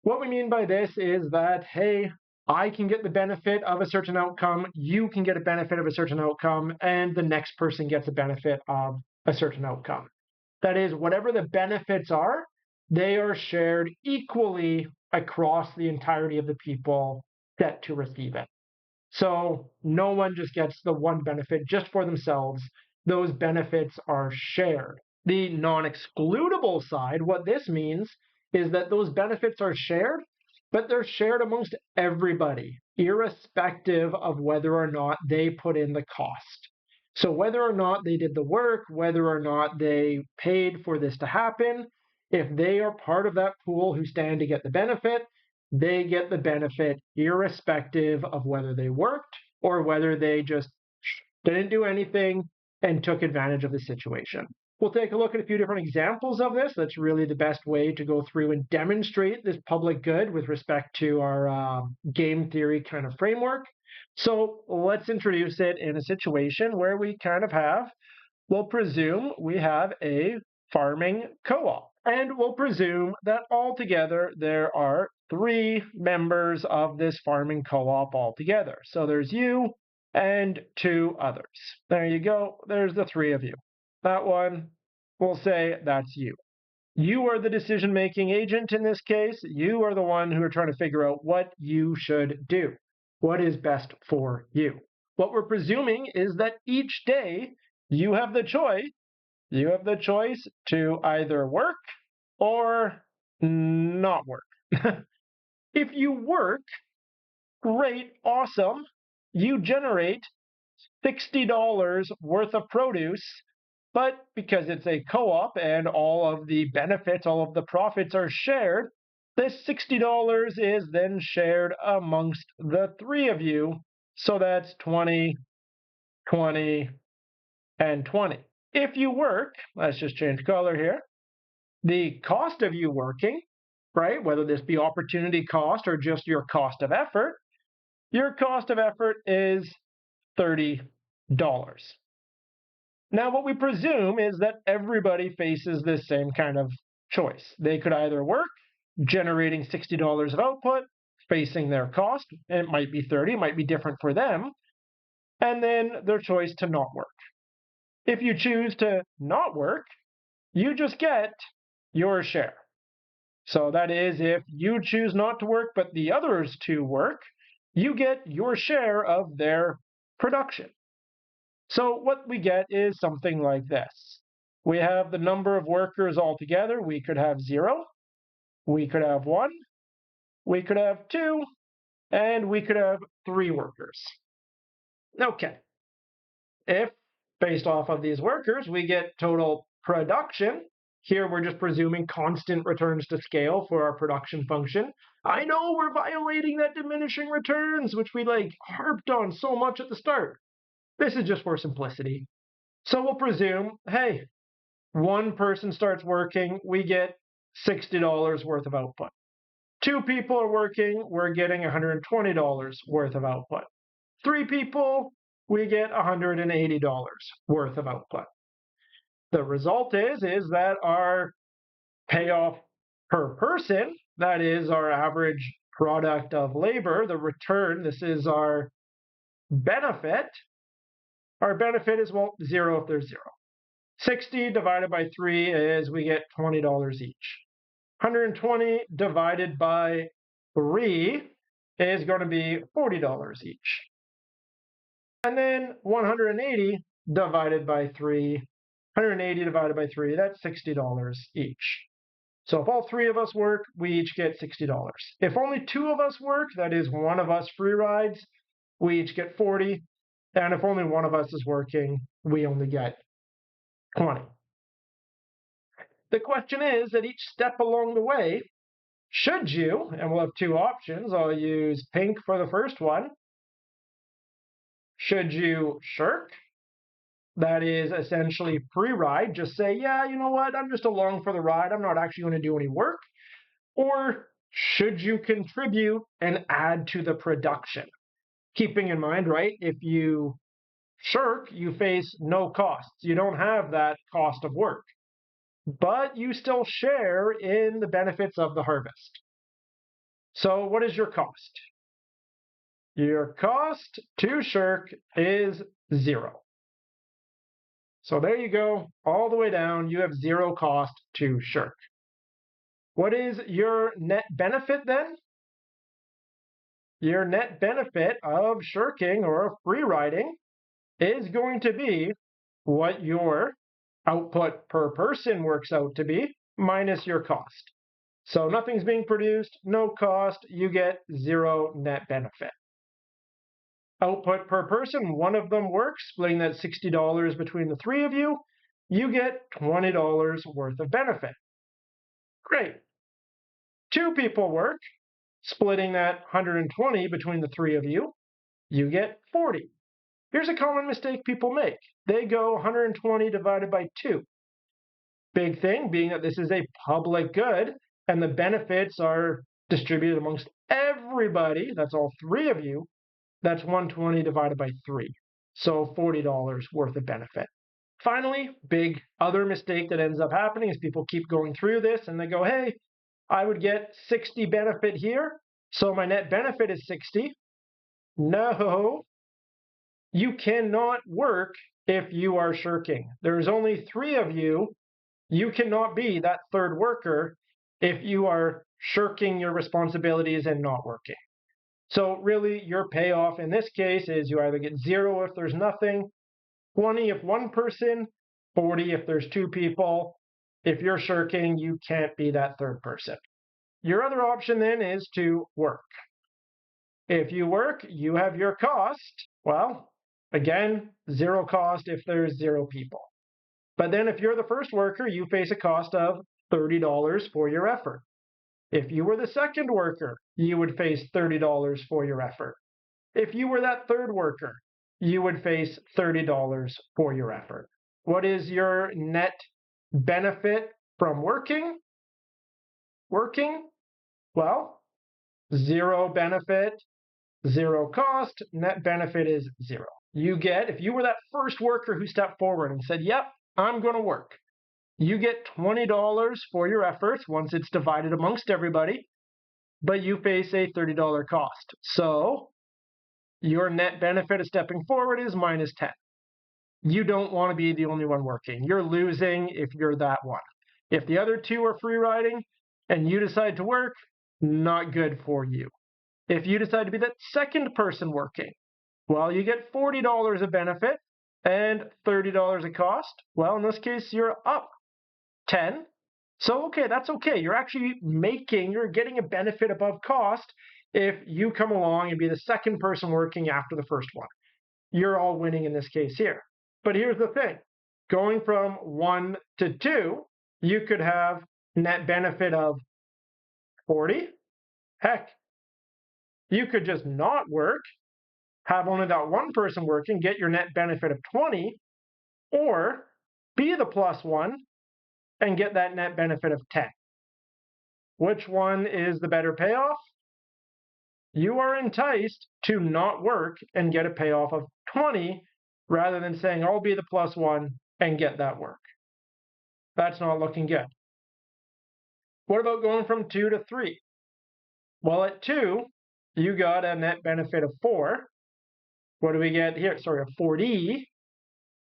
What we mean by this is that, hey, I can get the benefit of a certain outcome, you can get a benefit of a certain outcome, and the next person gets a benefit of a certain outcome. That is, whatever the benefits are, they are shared equally across the entirety of the people set to receive it. So no one just gets the one benefit just for themselves. Those benefits are shared. The non-excludable side, what this means is that those benefits are shared, but they're shared amongst everybody, irrespective of whether or not they put in the cost. So whether or not they did the work, whether or not they paid for this to happen, if they are part of that pool who stand to get the benefit, they get the benefit irrespective of whether they worked or whether they just didn't do anything and took advantage of the situation. We'll take a look at a few different examples of this. That's really the best way to go through and demonstrate this public good with respect to our game theory kind of framework. So let's introduce it in a situation where we kind of have, we'll presume we have a farming co-op. And we'll presume that altogether there are 3 members of this farming co-op altogether. So there's you and 2 others. There you go. There's the 3 of you. That one, we'll say that's you. You are the decision-making agent in this case. You are the one who are trying to figure out what you should do. What is best for you? What we're presuming is that each day you have the choice. You have the choice to either work or not work. If you work, great, awesome. You generate $60 worth of produce, but because it's a co-op and all of the benefits, all of the profits are shared, this $60 is then shared amongst the 3 of you. So that's 20, 20, and 20. If you work, let's just change color here, the cost of you working, right, whether this be opportunity cost or just your cost of effort, your cost of effort is $30. Now, what we presume is that everybody faces this same kind of choice. They could either work, generating $60 of output, facing their cost, and it might be 30, it might be different for them, and then their choice to not work. If you choose to not work, you just get your share. So that is, if you choose not to work, but the others 2 work, you get your share of their production. So what we get is something like this. We have the number of workers altogether. We could have 0, we could have 1, we could have 2, and we could have 3 workers. Okay. If, based off of these workers, we get total production, here we're just presuming constant returns to scale for our production function. I know we're violating that diminishing returns, which we harped on so much at the start. This is just for simplicity. So we'll presume, hey, 1 person starts working, we get $60 worth of output. 2 people are working, we're getting $120 worth of output. 3 people, we get $180 worth of output. The result is that our payoff per person, that is our average product of labor, the return, this is our benefit. Our benefit is, well, 0 if there's 0. 60 divided by 3 is we get $20 each. 120 divided by 3 is going to be $40 each. And then 180 divided by 3, 180 divided by 3, that's $60 each. So if all 3 of us work, we each get $60. If only 2 of us work, that is 1 of us free rides, we each get 40. And if only 1 of us is working, we only get 20. The question is that each step along the way, should you, and we'll have 2 options, I'll use pink for the first one, should you shirk? That is essentially free ride, just say, yeah, you know what, I'm just along for the ride, I'm not actually going to do any work. Or should you contribute and add to the production? Keeping in mind, right, if you shirk, you face no costs. You don't have that cost of work, but you still share in the benefits of the harvest. So what is your cost? Your cost to shirk is 0. So there you go, all the way down, you have 0 cost to shirk. What is your net benefit then? Your net benefit of shirking or free riding is going to be what your output per person works out to be minus your cost. So nothing's being produced, no cost, you get 0 net benefit. Output per person, 1 of them works, splitting that $60 between the 3 of you, you get $20 worth of benefit. Great. 2 people work, Splitting that 120 between the three of you, you get 40. Here's a common mistake people make. They go 120 divided by 2. Big thing being that this is a public good and the benefits are distributed amongst everybody. That's all three of you. That's 120 divided by 3. So $40 worth of benefit. Finally, big other mistake that ends up happening is people keep going through this and they go, hey, I would get 60 benefit here, so my net benefit is 60. No, you cannot work if you are shirking. There's only 3 of you. You cannot be that third worker if you are shirking your responsibilities and not working. So really, your payoff in this case is you either get 0 if there's nothing, 20 if one person, 40 if there's 2 people. If you're shirking, you can't be that third person. Your other option then is to work. If you work, you have your cost. Well, again, 0 cost if there's 0 people. But then if you're the first worker, you face a cost of $30 for your effort. If you were the second worker, you would face $30 for your effort. If you were that third worker, you would face $30 for your effort. What is your net benefit from working? Well, 0 benefit, 0 cost, net benefit is 0. You get, if you were that first worker who stepped forward and said, yep, I'm going to work, you get $20 for your efforts once it's divided amongst everybody, but you face a $30 cost. So your net benefit of stepping forward is minus 10. You don't want to be the only one working. You're losing if you're that one. If the other 2 are free riding and you decide to work, not good for you. If you decide to be that second person working, well, you get $40 of benefit and $30 of cost. Well, in this case, you're up 10. So, okay, that's okay. You're actually you're getting a benefit above cost if you come along and be the second person working after the first one. You're all winning in this case here. But here's the thing. Going from 1 to 2, you could have net benefit of 40. Heck, you could just not work, have only that one person working, get your net benefit of 20, or be the plus one and get that net benefit of 10. Which one is the better payoff? You are enticed to not work and get a payoff of 20 rather than saying, I'll be the plus one and get that work. That's not looking good. What about going from 2 to 3? Well, at 2, you got a net benefit of 4. What do we get here? Sorry, of 40.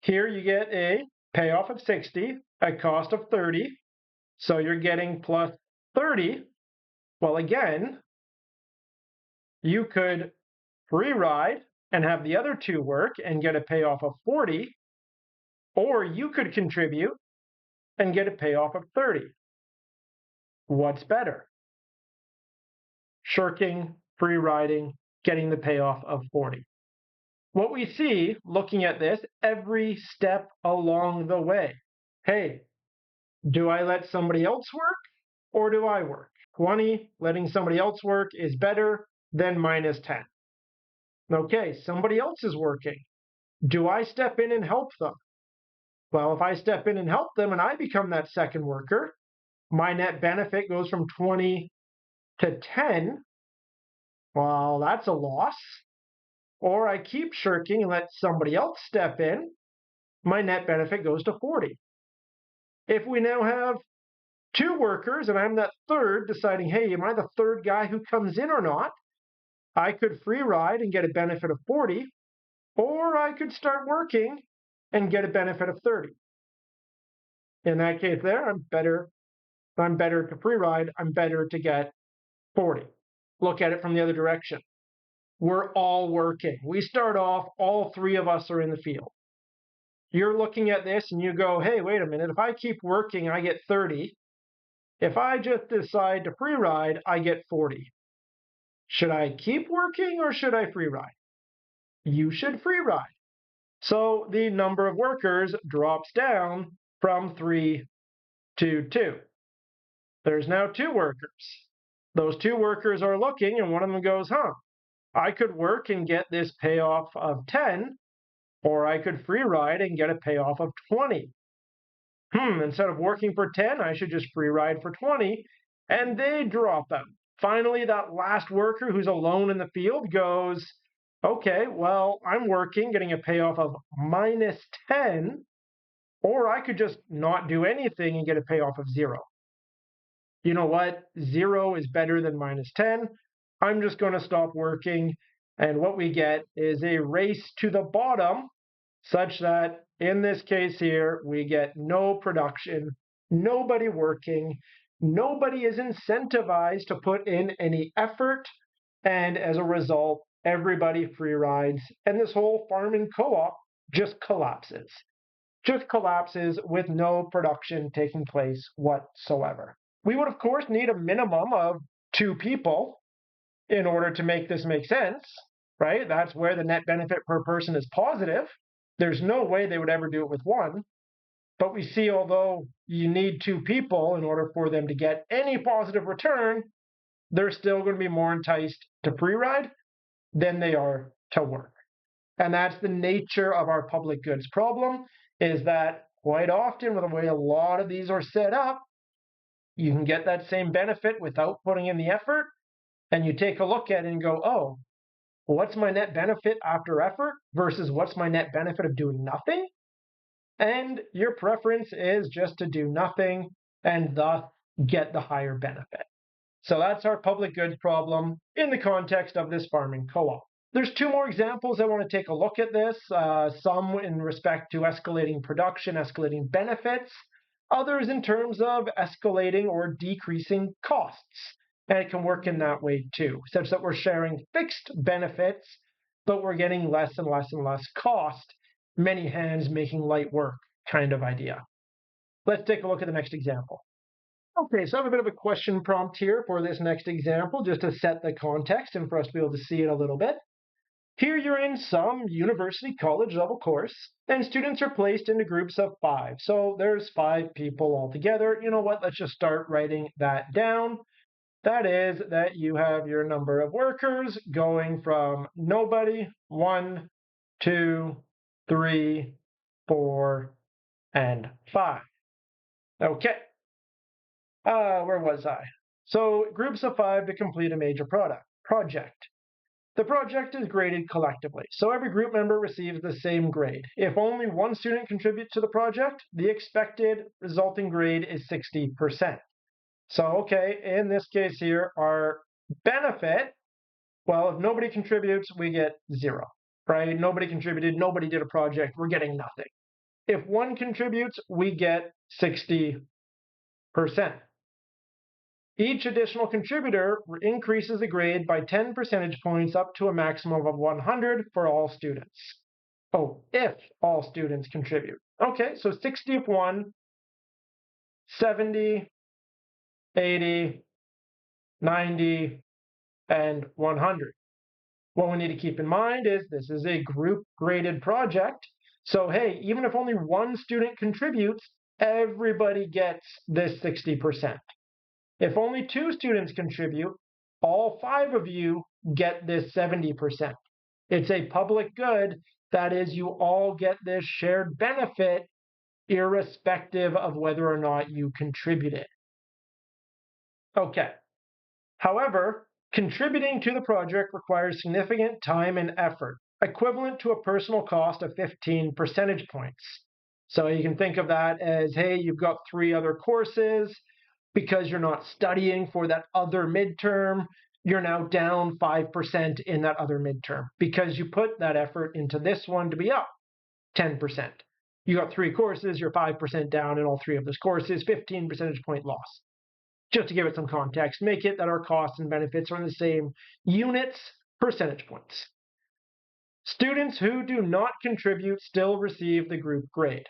Here you get a payoff of 60, a cost of 30. So you're getting plus 30. Well, again, you could free ride and have the other 2 work and get a payoff of 40, or you could contribute and get a payoff of 30. What's better? Shirking, free riding, getting the payoff of 40. What we see looking at this every step along the way. Hey, do I let somebody else work or do I work? 20, letting somebody else work is better than minus 10. Okay, somebody else is working. Do I step in and help them? Well, if I step in and help them and I become that second worker, my net benefit goes from 20 to 10. Well, that's a loss. Or I keep shirking and let somebody else step in, my net benefit goes to 40. If we now have 2 workers and I'm that third deciding, hey, am I the third guy who comes in or not? I could free ride and get a benefit of 40, or I could start working and get a benefit of 30. In that case there, I'm better to free ride, I'm better to get 40. Look at it from the other direction. We're all working. We start off, all 3 of us are in the field. You're looking at this and you go, hey, wait a minute, if I keep working, I get 30. If I just decide to free ride, I get 40. Should I keep working or should I free ride? You should free ride. So the number of workers drops down from 3 to 2. There's now 2 workers. Those two workers are looking, and one of them goes, I could work and get this payoff of 10, or I could free ride and get a payoff of 20. Instead of working for 10, I should just free ride for 20. And they drop out. Finally, that last worker who's alone in the field goes, okay, well, I'm working, getting a payoff of minus 10, or I could just not do anything and get a payoff of 0. You know what? 0 is better than minus 10. I'm just going to stop working. And what we get is a race to the bottom, such that in this case here, we get no production, nobody working, nobody is incentivized to put in any effort. And as a result, everybody free rides. And this whole farming co-op just collapses. Just collapses with no production taking place whatsoever. We would, of course, need a minimum of 2 people in order to make this make sense, right? That's where the net benefit per person is positive. There's no way they would ever do it with 1. But we see, although you need 2 people in order for them to get any positive return, they're still going to be more enticed to free ride than they are to work. And that's the nature of our public goods problem, is that quite often with the way a lot of these are set up, you can get that same benefit without putting in the effort. And you take a look at it and go, oh, what's my net benefit after effort versus what's my net benefit of doing nothing? And your preference is just to do nothing and thus get the higher benefit. So that's our public goods problem in the context of this farming co-op. There's 2 more examples I want to take a look at this, some in respect to escalating production, escalating benefits, others in terms of escalating or decreasing costs. And it can work in that way too, such that we're sharing fixed benefits, but we're getting less and less and less cost, many hands making light work kind of idea. Let's take a look at the next example. Okay, so I have a bit of a question prompt here for this next example, just to set the context and for us to be able to see it a little bit. Here you're in some university college level course, and students are placed into groups of 5. So there's 5 people altogether. You know what? Let's just start writing that down. That is that you have your number of workers going from nobody, 1, 2, 3, 4, and 5. Okay. Where was I? So groups of 5 to complete a major project. The project is graded collectively, so every group member receives the same grade. If only one student contributes to the project, the expected resulting grade is 60%. So, okay, in this case here, our benefit, well, if nobody contributes, we get 0, right? Nobody contributed, nobody did a project, we're getting nothing. If one contributes, we get 60%. Each additional contributor increases the grade by 10 percentage points up to a maximum of 100 for all students. Oh, if all students contribute. Okay, so 60 if 1, 70, 80, 90, and 100. What we need to keep in mind is this is a group graded project. So hey, even if only one student contributes, everybody gets this 60%. If only 2 students contribute, all 5 of you get this 70%. It's a public good. That is, you all get this shared benefit irrespective of whether or not you contributed. Okay. However, contributing to the project requires significant time and effort, equivalent to a personal cost of 15 percentage points. So you can think of that as, hey, you've got 3 other courses. Because you're not studying for that other midterm, you're now down 5% in that other midterm because you put that effort into this one to be up 10%. You got 3 courses, you're 5% down in all 3 of those courses, 15 percentage point loss. Just to give it some context, make it that our costs and benefits are in the same units, percentage points. Students who do not contribute still receive the group grade.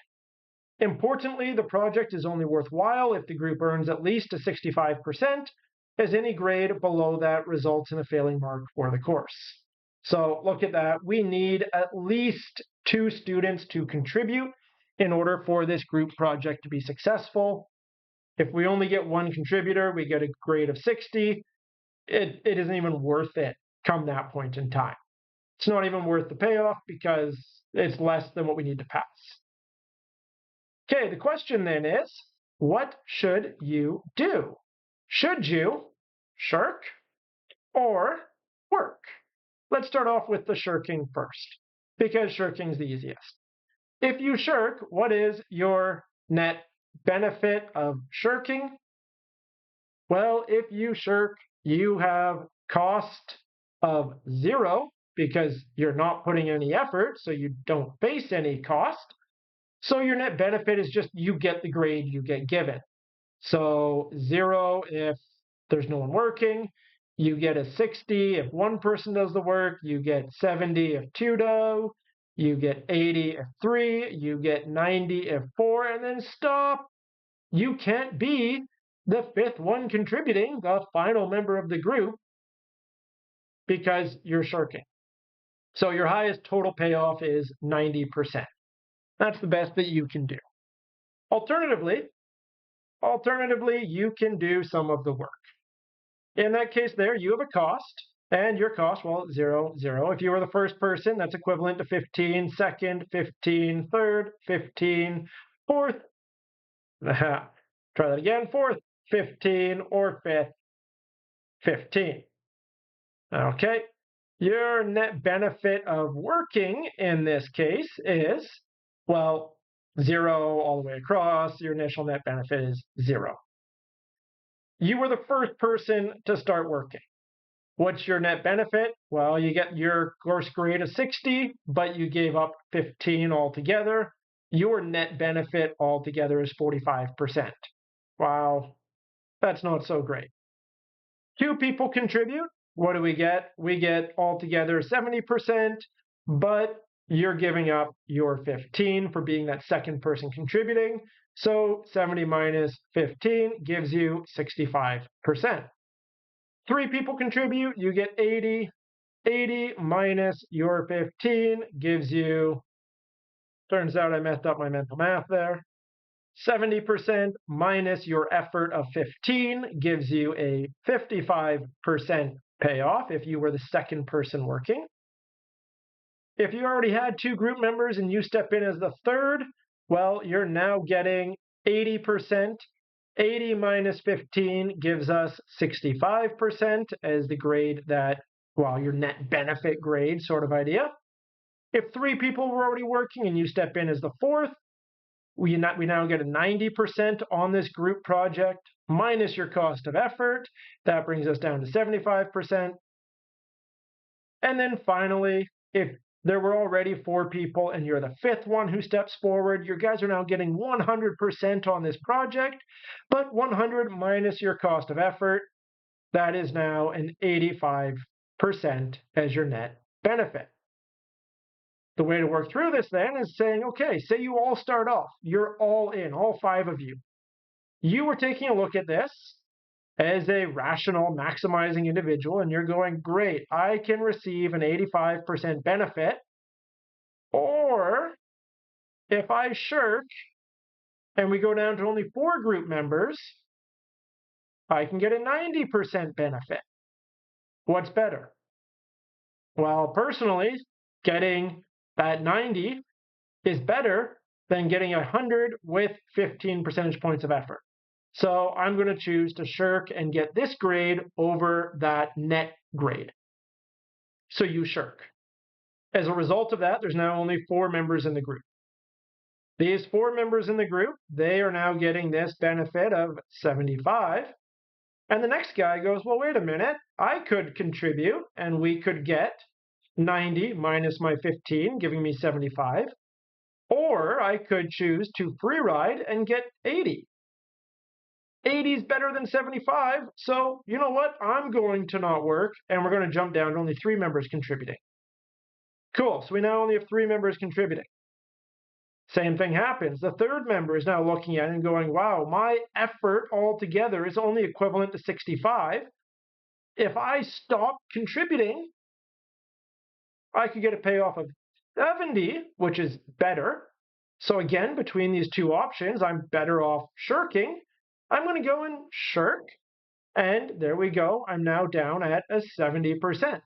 Importantly, the project is only worthwhile if the group earns at least a 65%, as any grade below that results in a failing mark for the course. So look at that. We need at least 2 students to contribute in order for this group project to be successful. If we only get 1 contributor, we get a grade of 60. it isn't even worth it come that point in time. It's not even worth the payoff because it's less than what we need to pass. Okay, the question then is, what should you do? Should you shirk or work? Let's start off with the shirking first, because shirking is the easiest. If you shirk, what is your net benefit of shirking? Well, if you shirk, you have cost of 0 because you're not putting any effort, so you don't face any cost. So your net benefit is just you get the grade you get given. So 0 if there's no one working, you get a 60 if one person does the work, you get 70 if two do, you get 80 if three, you get 90 if four, and then stop. You can't be the fifth one contributing, the final member of the group, because you're shirking. So your highest total payoff is 90%. That's the best that you can do. Alternatively, you can do some of the work. In that case there, you have a cost, and your cost, well, 0, 0. If you were the first person, that's equivalent to 15, second, 15, third, 15, fourth. Try that again, fourth, 15, or fifth, 15. Okay, your net benefit of working in this case is, well, 0 all the way across. Your initial net benefit is 0. You were the first person to start working. What's your net benefit? Well, you get your course grade of 60, but you gave up 15 altogether. Your net benefit altogether is 45%. Wow, that's not so great. Two people contribute. What do we get? We get altogether 70%, but you're giving up your 15 for being that second person contributing. So 70 minus 15 gives you 65%. Three people contribute, you get 80. 80 minus your 15 gives you, turns out I messed up my mental math there, 70% minus your effort of 15 gives you a 55% payoff if you were the second person working. If you already had two group members and you step in as the third, well, you're now getting 80%. 80 minus 15 gives us 65% as the grade that, well, your net benefit grade sort of idea. If three people were already working and you step in as the fourth, we now get a 90% on this group project minus your cost of effort. That brings us down to 75%. And then finally, if there were already four people and you're the fifth one who steps forward, you guys are now getting 100% on this project, but 100 minus your cost of effort, that is now an 85% as your net benefit. The way to work through this then is saying, okay, say you all start off, you're all in, all five of you. You were taking a look at this as a rational, maximizing individual, and you're going, great, I can receive an 85% benefit. Or if I shirk and we go down to only four group members, I can get a 90% benefit. What's better? Well, personally, getting that 90 is better than getting 100 with 15 percentage points of effort. So I'm going to choose to shirk and get this grade over that net grade. So you shirk. As a result of that, there's now only four members in the group. These four members in the group, they are now getting this benefit of 75. And the next guy goes, well, wait a minute, I could contribute and we could get 90 minus my 15, giving me 75. Or I could choose to free ride and get 80. 80 is better than 75, so you know what? I'm going to not work, and we're going to jump down to only three members contributing. Cool, so we now only have three members contributing. Same thing happens. The third member is now looking at it and going, wow, my effort altogether is only equivalent to 65. If I stop contributing, I could get a payoff of 70, which is better. So again, between these two options, I'm better off shirking. I'm going to go and shirk. And there we go. I'm now down at a 70%.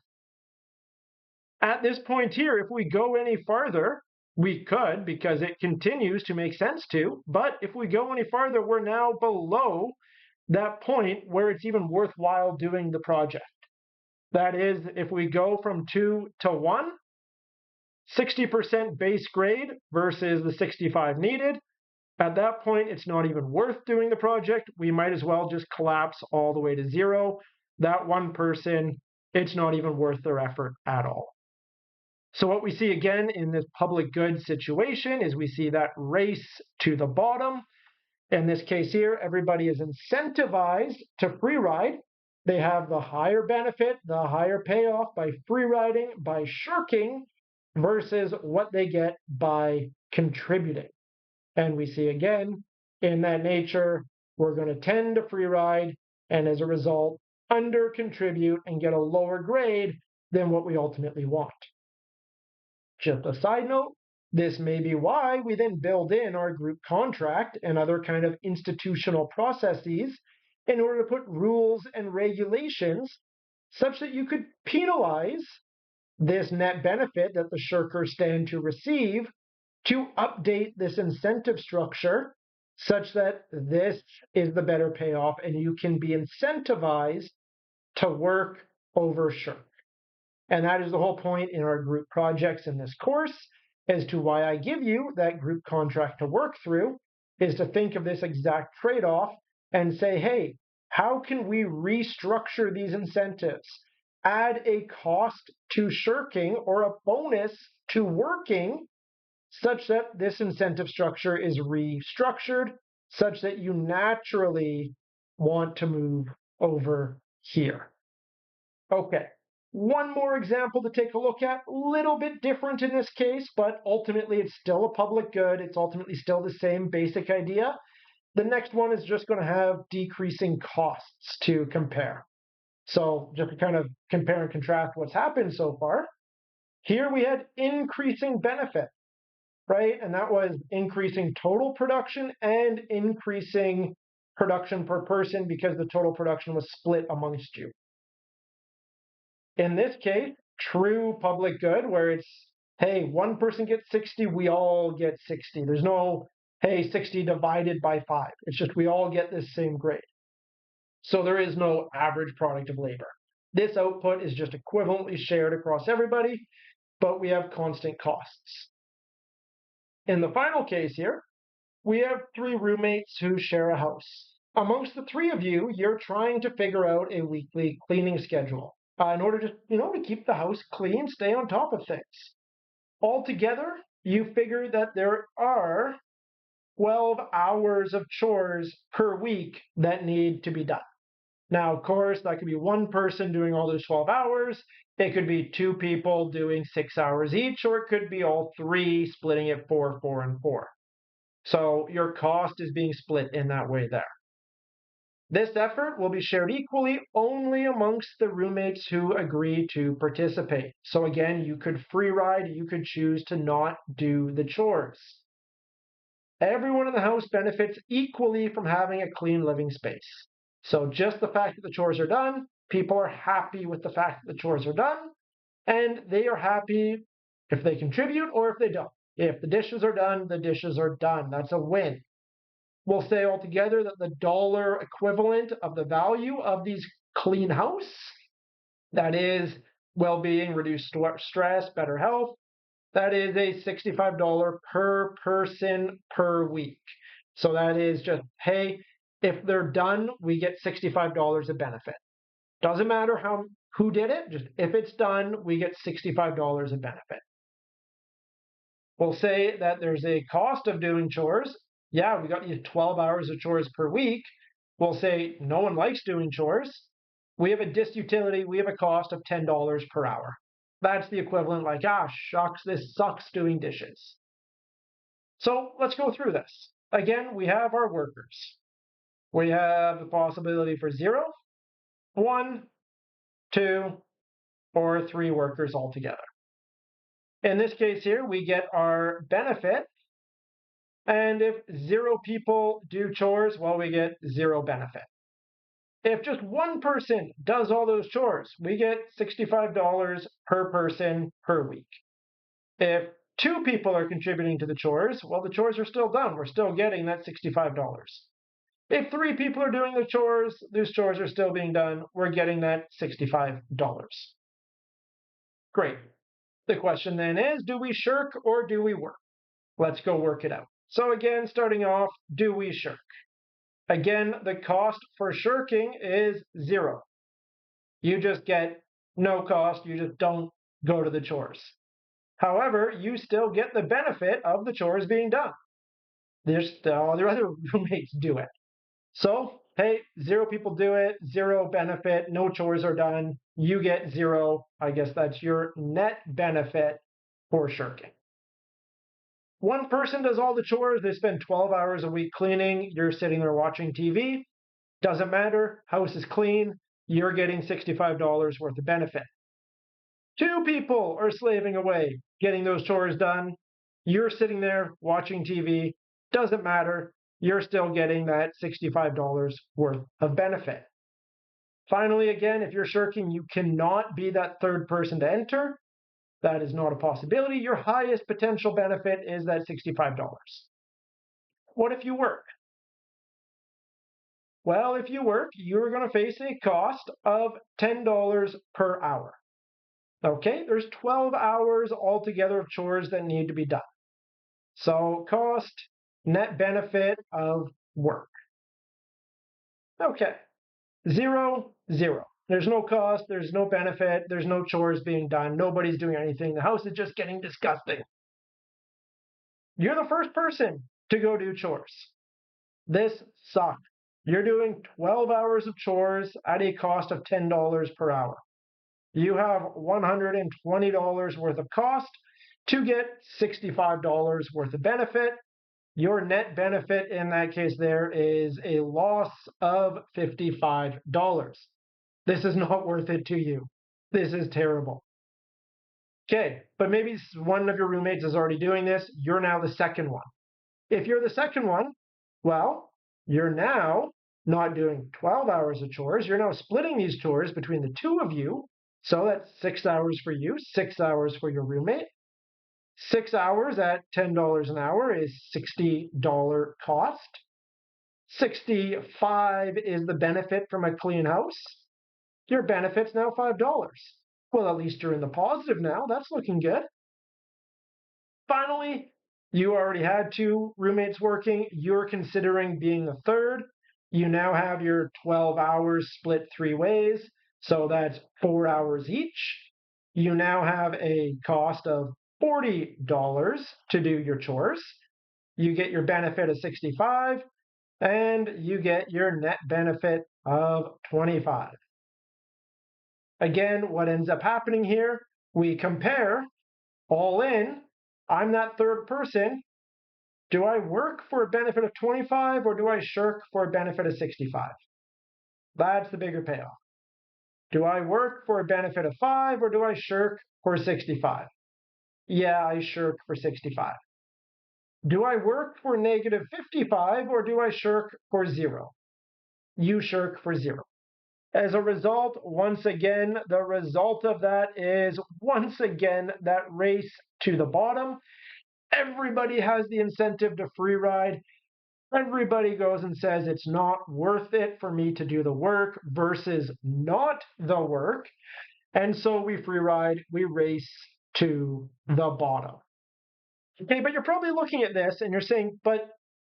At this point here, if we go any farther, we could because it continues to make sense to. But if we go any farther, we're now below that point where it's even worthwhile doing the project. That is, if we go from 2 to 1, 60% base grade versus the 65 needed. At that point, it's not even worth doing the project. We might as well just collapse all the way to 0. That one person, it's not even worth their effort at all. So what we see again in this public good situation is we see that race to the bottom. In this case here, everybody is incentivized to free ride. They have the higher benefit, the higher payoff by free riding, by shirking, versus what they get by contributing. And we see again, in that nature, we're going to tend to free ride and as a result, under contribute and get a lower grade than what we ultimately want. Just a side note, this may be why we then build in our group contract and other kind of institutional processes in order to put rules and regulations such that you could penalize this net benefit that the shirkers stand to receive to update this incentive structure such that this is the better payoff and you can be incentivized to work over shirk. And that is the whole point in our group projects in this course as to why I give you that group contract to work through is to think of this exact trade-off and say, hey, how can we restructure these incentives? Add a cost to shirking or a bonus to working such that this incentive structure is restructured such that you naturally want to move over here. Okay, one more example to take a look at, a little bit different in this case, but ultimately it's still a public good. It's ultimately still the same basic idea. The next one is just going to have decreasing costs to compare. So just to kind of compare and contrast what's happened so far, here we had increasing benefit, right? And that was increasing total production and increasing production per person because the total production was split amongst you. In this case, true public good, where it's, hey, one person gets 60, we all get 60. There's no, hey, 60 divided by 5. It's just we all get this same grade. So there is no average product of labor. This output is just equivalently shared across everybody, but we have constant costs. In the final case here, we have 3 roommates who share a house. Amongst the 3 of you, you're trying to figure out a weekly cleaning schedule in order to, to keep the house clean, stay on top of things. Altogether, you figure that there are 12 hours of chores per week that need to be done. Now, of course, that could be one person doing all those 12 hours. It could be 2 people doing 6 hours each, or it could be all 3 splitting it 4, 4, and 4. So your cost is being split in that way there. This effort will be shared equally only amongst the roommates who agree to participate. So again, you could free ride, you could choose to not do the chores. Everyone in the house benefits equally from having a clean living space. So just the fact that the chores are done, people are happy with the fact that the chores are done, and they are happy if they contribute or if they don't. If the dishes are done, the dishes are done. That's a win. We'll say altogether that the dollar equivalent of the value of these clean house, that is well-being, reduced stress, better health, that is a $65 per person per week. So that is just, hey, if they're done, we get $65 of benefit. Doesn't matter who did it, just if it's done, we get $65 of benefit. We'll say that there's a cost of doing chores. Yeah, we got you 12 hours of chores per week. We'll say no one likes doing chores. We have a disutility, we have a cost of $10 per hour. That's the equivalent like, shucks, this sucks doing dishes. So let's go through this. Again, we have our workers. We have the possibility for 0, 1, 2, or 3 workers altogether. In this case here, we get our benefit. And if 0 people do chores, well, we get 0 benefit. If just one person does all those chores, we get $65 per person per week. If two people are contributing to the chores, well, the chores are still done. We're still getting that $65. If three people are doing the chores, those chores are still being done. We're getting that $65. Great. The question then is, do we shirk or do we work? Let's go work it out. So again, starting off, do we shirk? Again, the cost for shirking is zero. You just get no cost. You just don't go to the chores. However, you still get the benefit of the chores being done. All the other roommates do it. So, hey, zero people do it, zero benefit, no chores are done. You get zero. I guess that's your net benefit for shirking. One person does all the chores. They spend 12 hours a week cleaning. You're sitting there watching TV. Doesn't matter. House is clean. You're getting $65 worth of benefit. Two people are slaving away, getting those chores done. You're sitting there watching TV. Doesn't matter. You're still getting that $65 worth of benefit. Finally, again, if you're shirking, you cannot be that third person to enter. That is not a possibility. Your highest potential benefit is that $65. What if you work? Well, if you work, you're going to face a cost of $10 per hour. Okay, there's 12 hours altogether of chores that need to be done. So cost, net benefit of work. Okay, zero, zero. There's no cost, there's no benefit, there's no chores being done, nobody's doing anything. The house is just getting disgusting. You're the first person to go do chores. This sucks. You're doing 12 hours of chores at a cost of $10 per hour. You have $120 worth of cost to get $65 worth of benefit. Your net benefit in that case there is a loss of $55. This is not worth it to you. This is terrible. Okay, but maybe one of your roommates is already doing this. You're now the second one. If you're the second one, well, you're now not doing 12 hours of chores. You're now splitting these chores between the two of you. So that's 6 hours for you, 6 hours for your roommate. 6 hours at $10 an hour is $60 cost. 65 is the benefit from a clean house. Your benefit's now $5. Well, at least you're in the positive now. That's looking good. Finally, you already had two roommates working. You're considering being the third. You now have your 12 hours split three ways. So that's 4 hours each. You now have a cost of $40 to do your chores. You get your benefit of 65 and you get your net benefit of 25. Again, what ends up happening here, we compare all in. I'm that third person. Do I work for a benefit of 25 or do I shirk for a benefit of 65? That's the bigger payoff. Do I work for a benefit of 5 or do I shirk for 65? Yeah, I shirk for 65. Do I work for negative 55 or do I shirk for 0? You shirk for 0. As a result, once again, the result of that is once again that race to the bottom. Everybody has the incentive to free ride. Everybody goes and says it's not worth it for me to do the work versus not the work. And so we free ride, we race to the bottom. Okay, but you're probably looking at this and you're saying, but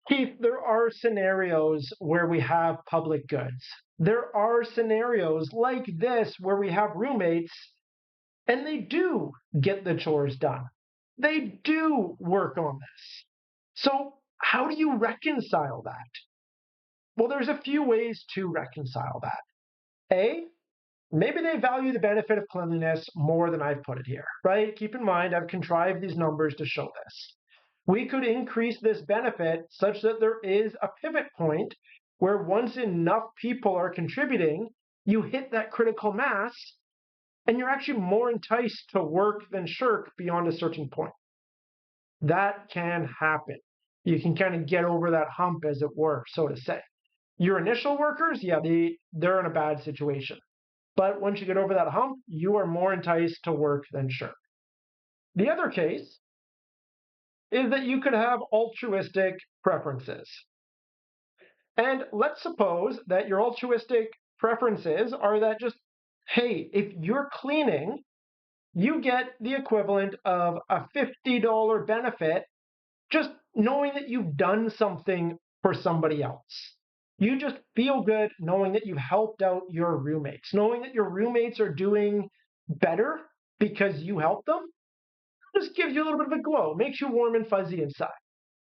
Keith, there are scenarios where we have public goods. There are scenarios like this where we have roommates and they do get the chores done. They do work on this. So how do you reconcile that? Well, there's a few ways to reconcile that. A, maybe they value the benefit of cleanliness more than I've put it here, right? Keep in mind, I've contrived these numbers to show this. We could increase this benefit such that there is a pivot point where once enough people are contributing, you hit that critical mass and you're actually more enticed to work than shirk beyond a certain point. That can happen. You can kind of get over that hump, as it were, so to say. Your initial workers, yeah, they're in a bad situation. But once you get over that hump, you are more enticed to work than shirk. The other case is that you could have altruistic preferences. And let's suppose that your altruistic preferences are that just, hey, if you're cleaning, you get the equivalent of a $50 benefit just knowing that you've done something for somebody else. You just feel good knowing that you've helped out your roommates, knowing that your roommates are doing better because you helped them. Just gives you a little bit of a glow, makes you warm and fuzzy inside.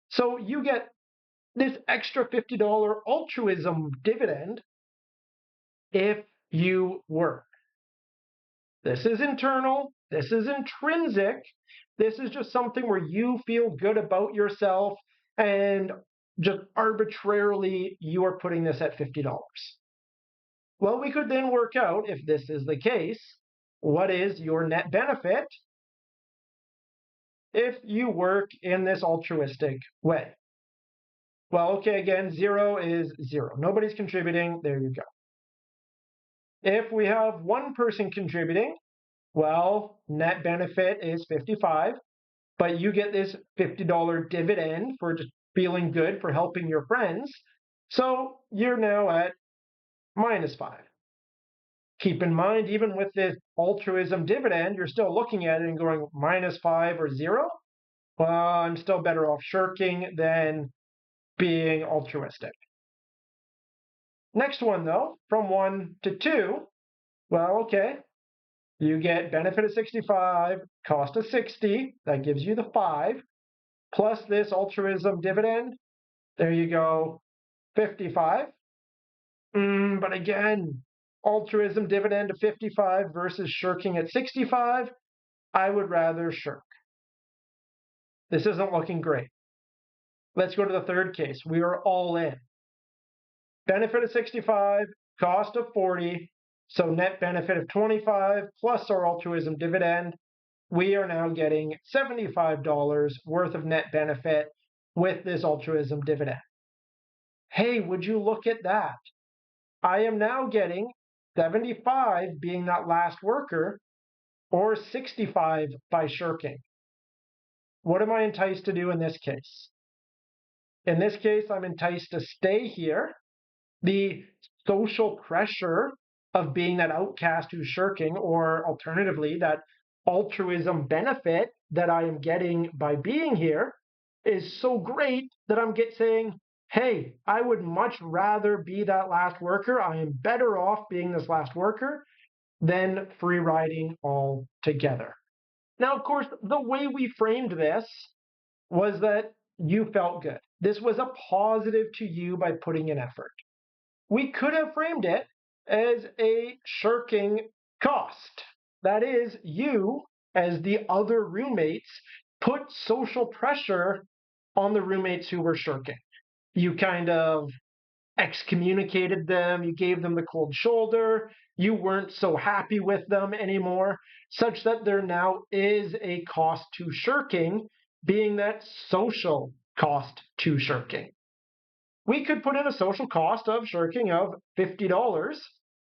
So you get this extra $50 altruism dividend if you work. This is internal, this is intrinsic, this is just something where you feel good about yourself and just arbitrarily you are putting this at $50. Well, we could then work out, if this is the case, what is your net benefit if you work in this altruistic way. Well, okay, again, 0 is 0. Nobody's contributing. There you go. If we have one person contributing, well, net benefit is 55, but you get this $50 dividend for just feeling good for helping your friends. So you're now at -5. Keep in mind, even with this altruism dividend, you're still looking at it and going -5 or 0. Well, I'm still better off shirking than being altruistic. Next one, though, from 1 to 2, well, okay, you get benefit of 65, cost of 60, that gives you the 5, plus this altruism dividend, there you go, 55. But again, altruism dividend of 55 versus shirking at 65, I would rather shirk. This isn't looking great. Let's go to the third case. We are all in. Benefit of 65, cost of 40, so net benefit of 25 plus our altruism dividend. We are now getting $75 worth of net benefit with this altruism dividend. Hey, would you look at that? I am now getting 75 being that last worker or 65 by shirking. What am I enticed to do in this case? In this case, I'm enticed to stay here. The social pressure of being that outcast who's shirking, or alternatively, that altruism benefit that I am getting by being here is so great that I'm saying, hey, I would much rather be that last worker. I am better off being this last worker than free riding altogether. Now, of course, the way we framed this was that you felt good. This was a positive to you by putting in effort. We could have framed it as a shirking cost. That is, you, as the other roommates, put social pressure on the roommates who were shirking. You kind of excommunicated them, you gave them the cold shoulder, you weren't so happy with them anymore, such that there now is a cost to shirking, being that social cost to shirking. We could put in a social cost of shirking of $50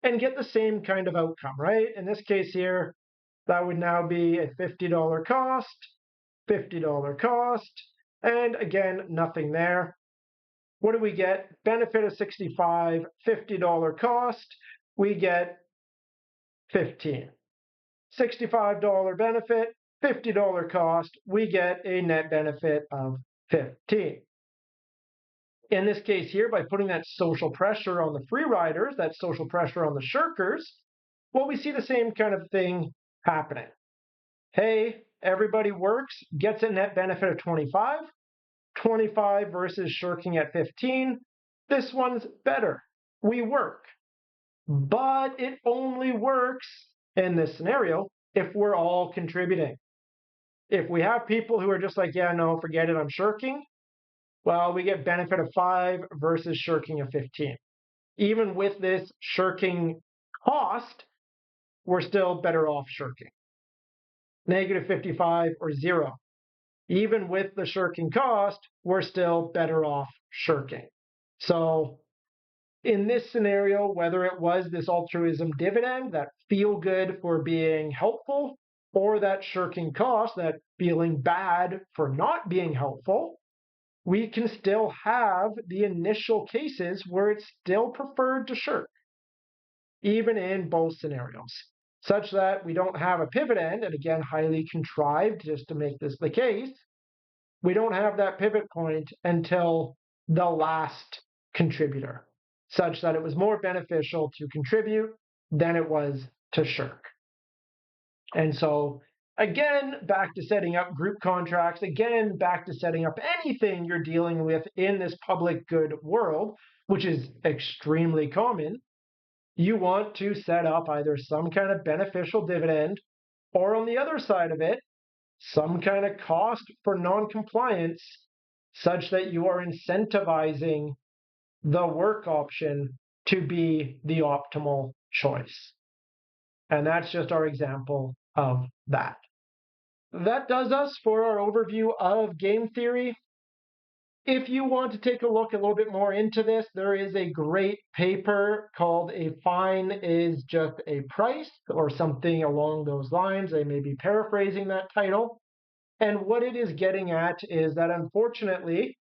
and get the same kind of outcome, right? In this case here, that would now be a $50 cost, $50 cost, and again, nothing there. What do we get? Benefit of 65, $50 cost, we get 15. $65 benefit, $50 cost, we get a net benefit of 15. In this case here, by putting that social pressure on the free riders, that social pressure on the shirkers, well, we see the same kind of thing happening. Hey, everybody works, gets a net benefit of 25, 25 versus shirking at 15. This one's better. We work. But it only works in this scenario if we're all contributing. If we have people who are just like, yeah, no, forget it, I'm shirking, well, we get benefit of 5 versus shirking of 15. Even with this shirking cost, we're still better off shirking. -55 or 0. Even with the shirking cost, we're still better off shirking. So In this scenario, whether it was this altruism dividend, that feel good for being helpful, or that shirking cost, that feeling bad for not being helpful, we can still have the initial cases where it's still preferred to shirk, even in both scenarios, such that we don't have a pivot end, and again, highly contrived just to make this the case. We don't have that pivot point until the last contributor, such that it was more beneficial to contribute than it was to shirk. And so, again, back to setting up group contracts, again, back to setting up anything you're dealing with in this public good world, which is extremely common. You want to set up either some kind of beneficial dividend, or on the other side of it, some kind of cost for non-compliance, such that you are incentivizing the work option to be the optimal choice. And that's just our example of that. That does us for our overview of game theory. If you want to take a look a little bit more into this, there is a great paper called "A Fine is Just a Price," or something along those lines. I may be paraphrasing that title. And what it is getting at is that, unfortunately,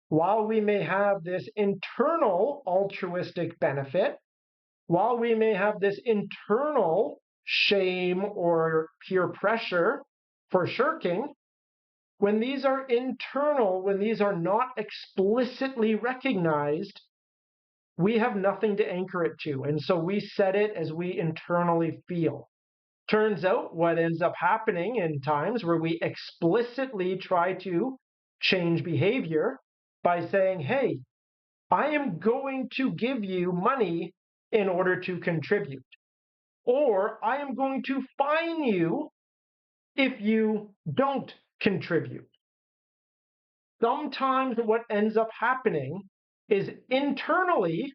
while we may have this internal altruistic benefit, while we may have this internal shame or peer pressure for shirking, when these are internal, when these are not explicitly recognized, we have nothing to anchor it to. And so we set it as we internally feel. Turns out what ends up happening in times where we explicitly try to change behavior by saying, hey, I am going to give you money in order to contribute, or I am going to fine you if you don't contribute. Sometimes what ends up happening is internally,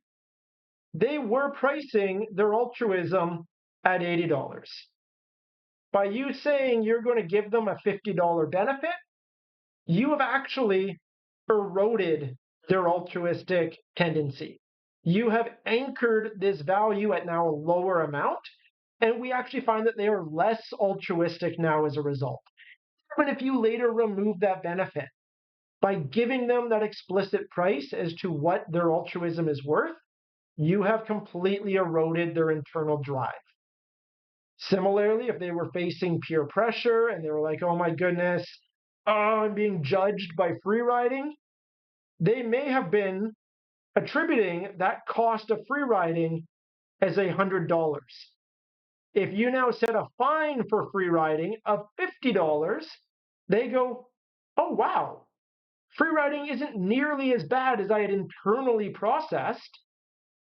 they were pricing their altruism at $80. By you saying you're going to give them a $50 benefit, you have actually eroded their altruistic tendency. You have anchored this value at now a lower amount, and we actually find that they are less altruistic now as a result. But if you later remove that benefit, by giving them that explicit price as to what their altruism is worth, you have completely eroded their internal drive. Similarly, if they were facing peer pressure and they were like, oh my goodness, I'm being judged by free riding, they may have been attributing that cost of free riding as $100. If you now set a fine for free riding of $50, they go, oh wow, free riding isn't nearly as bad as I had internally processed.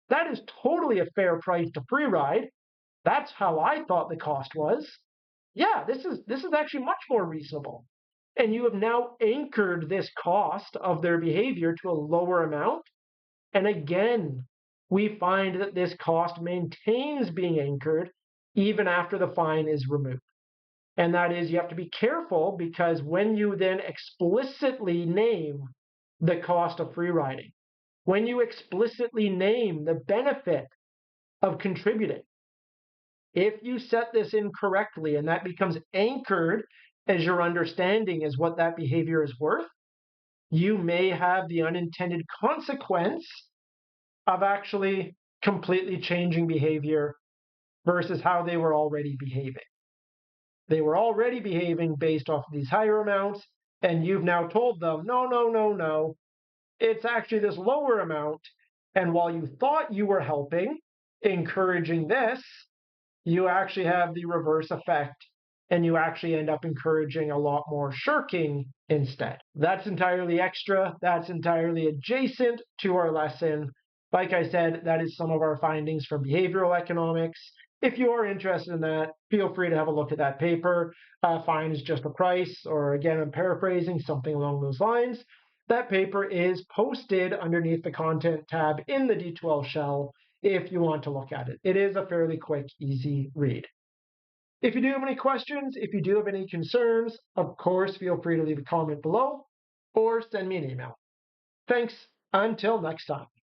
That is totally a fair price to free ride. That's how I thought the cost was. Yeah, this is actually much more reasonable. And you have now anchored this cost of their behavior to a lower amount. And again, we find that this cost maintains being anchored even after the fine is removed. And that is, you have to be careful, because when you then explicitly name the cost of free riding, when you explicitly name the benefit of contributing, if you set this incorrectly and that becomes anchored as your understanding is what that behavior is worth, you may have the unintended consequence of actually completely changing behavior versus how they were already behaving. They were already behaving based off of these higher amounts, and you've now told them, no, no, no, no, it's actually this lower amount. And while you thought you were helping, encouraging this, you actually have the reverse effect, and you actually end up encouraging a lot more shirking instead. That's entirely extra. That's entirely adjacent to our lesson. Like I said, that is some of our findings from behavioral economics. If you are interested in that, feel free to have a look at that paper. Fine is just a price, or again, I'm paraphrasing, something along those lines. That paper is posted underneath the content tab in the D2L shell if you want to look at it. It is a fairly quick, easy read. If you do have any questions, if you do have any concerns, of course, feel free to leave a comment below or send me an email. Thanks. Until next time.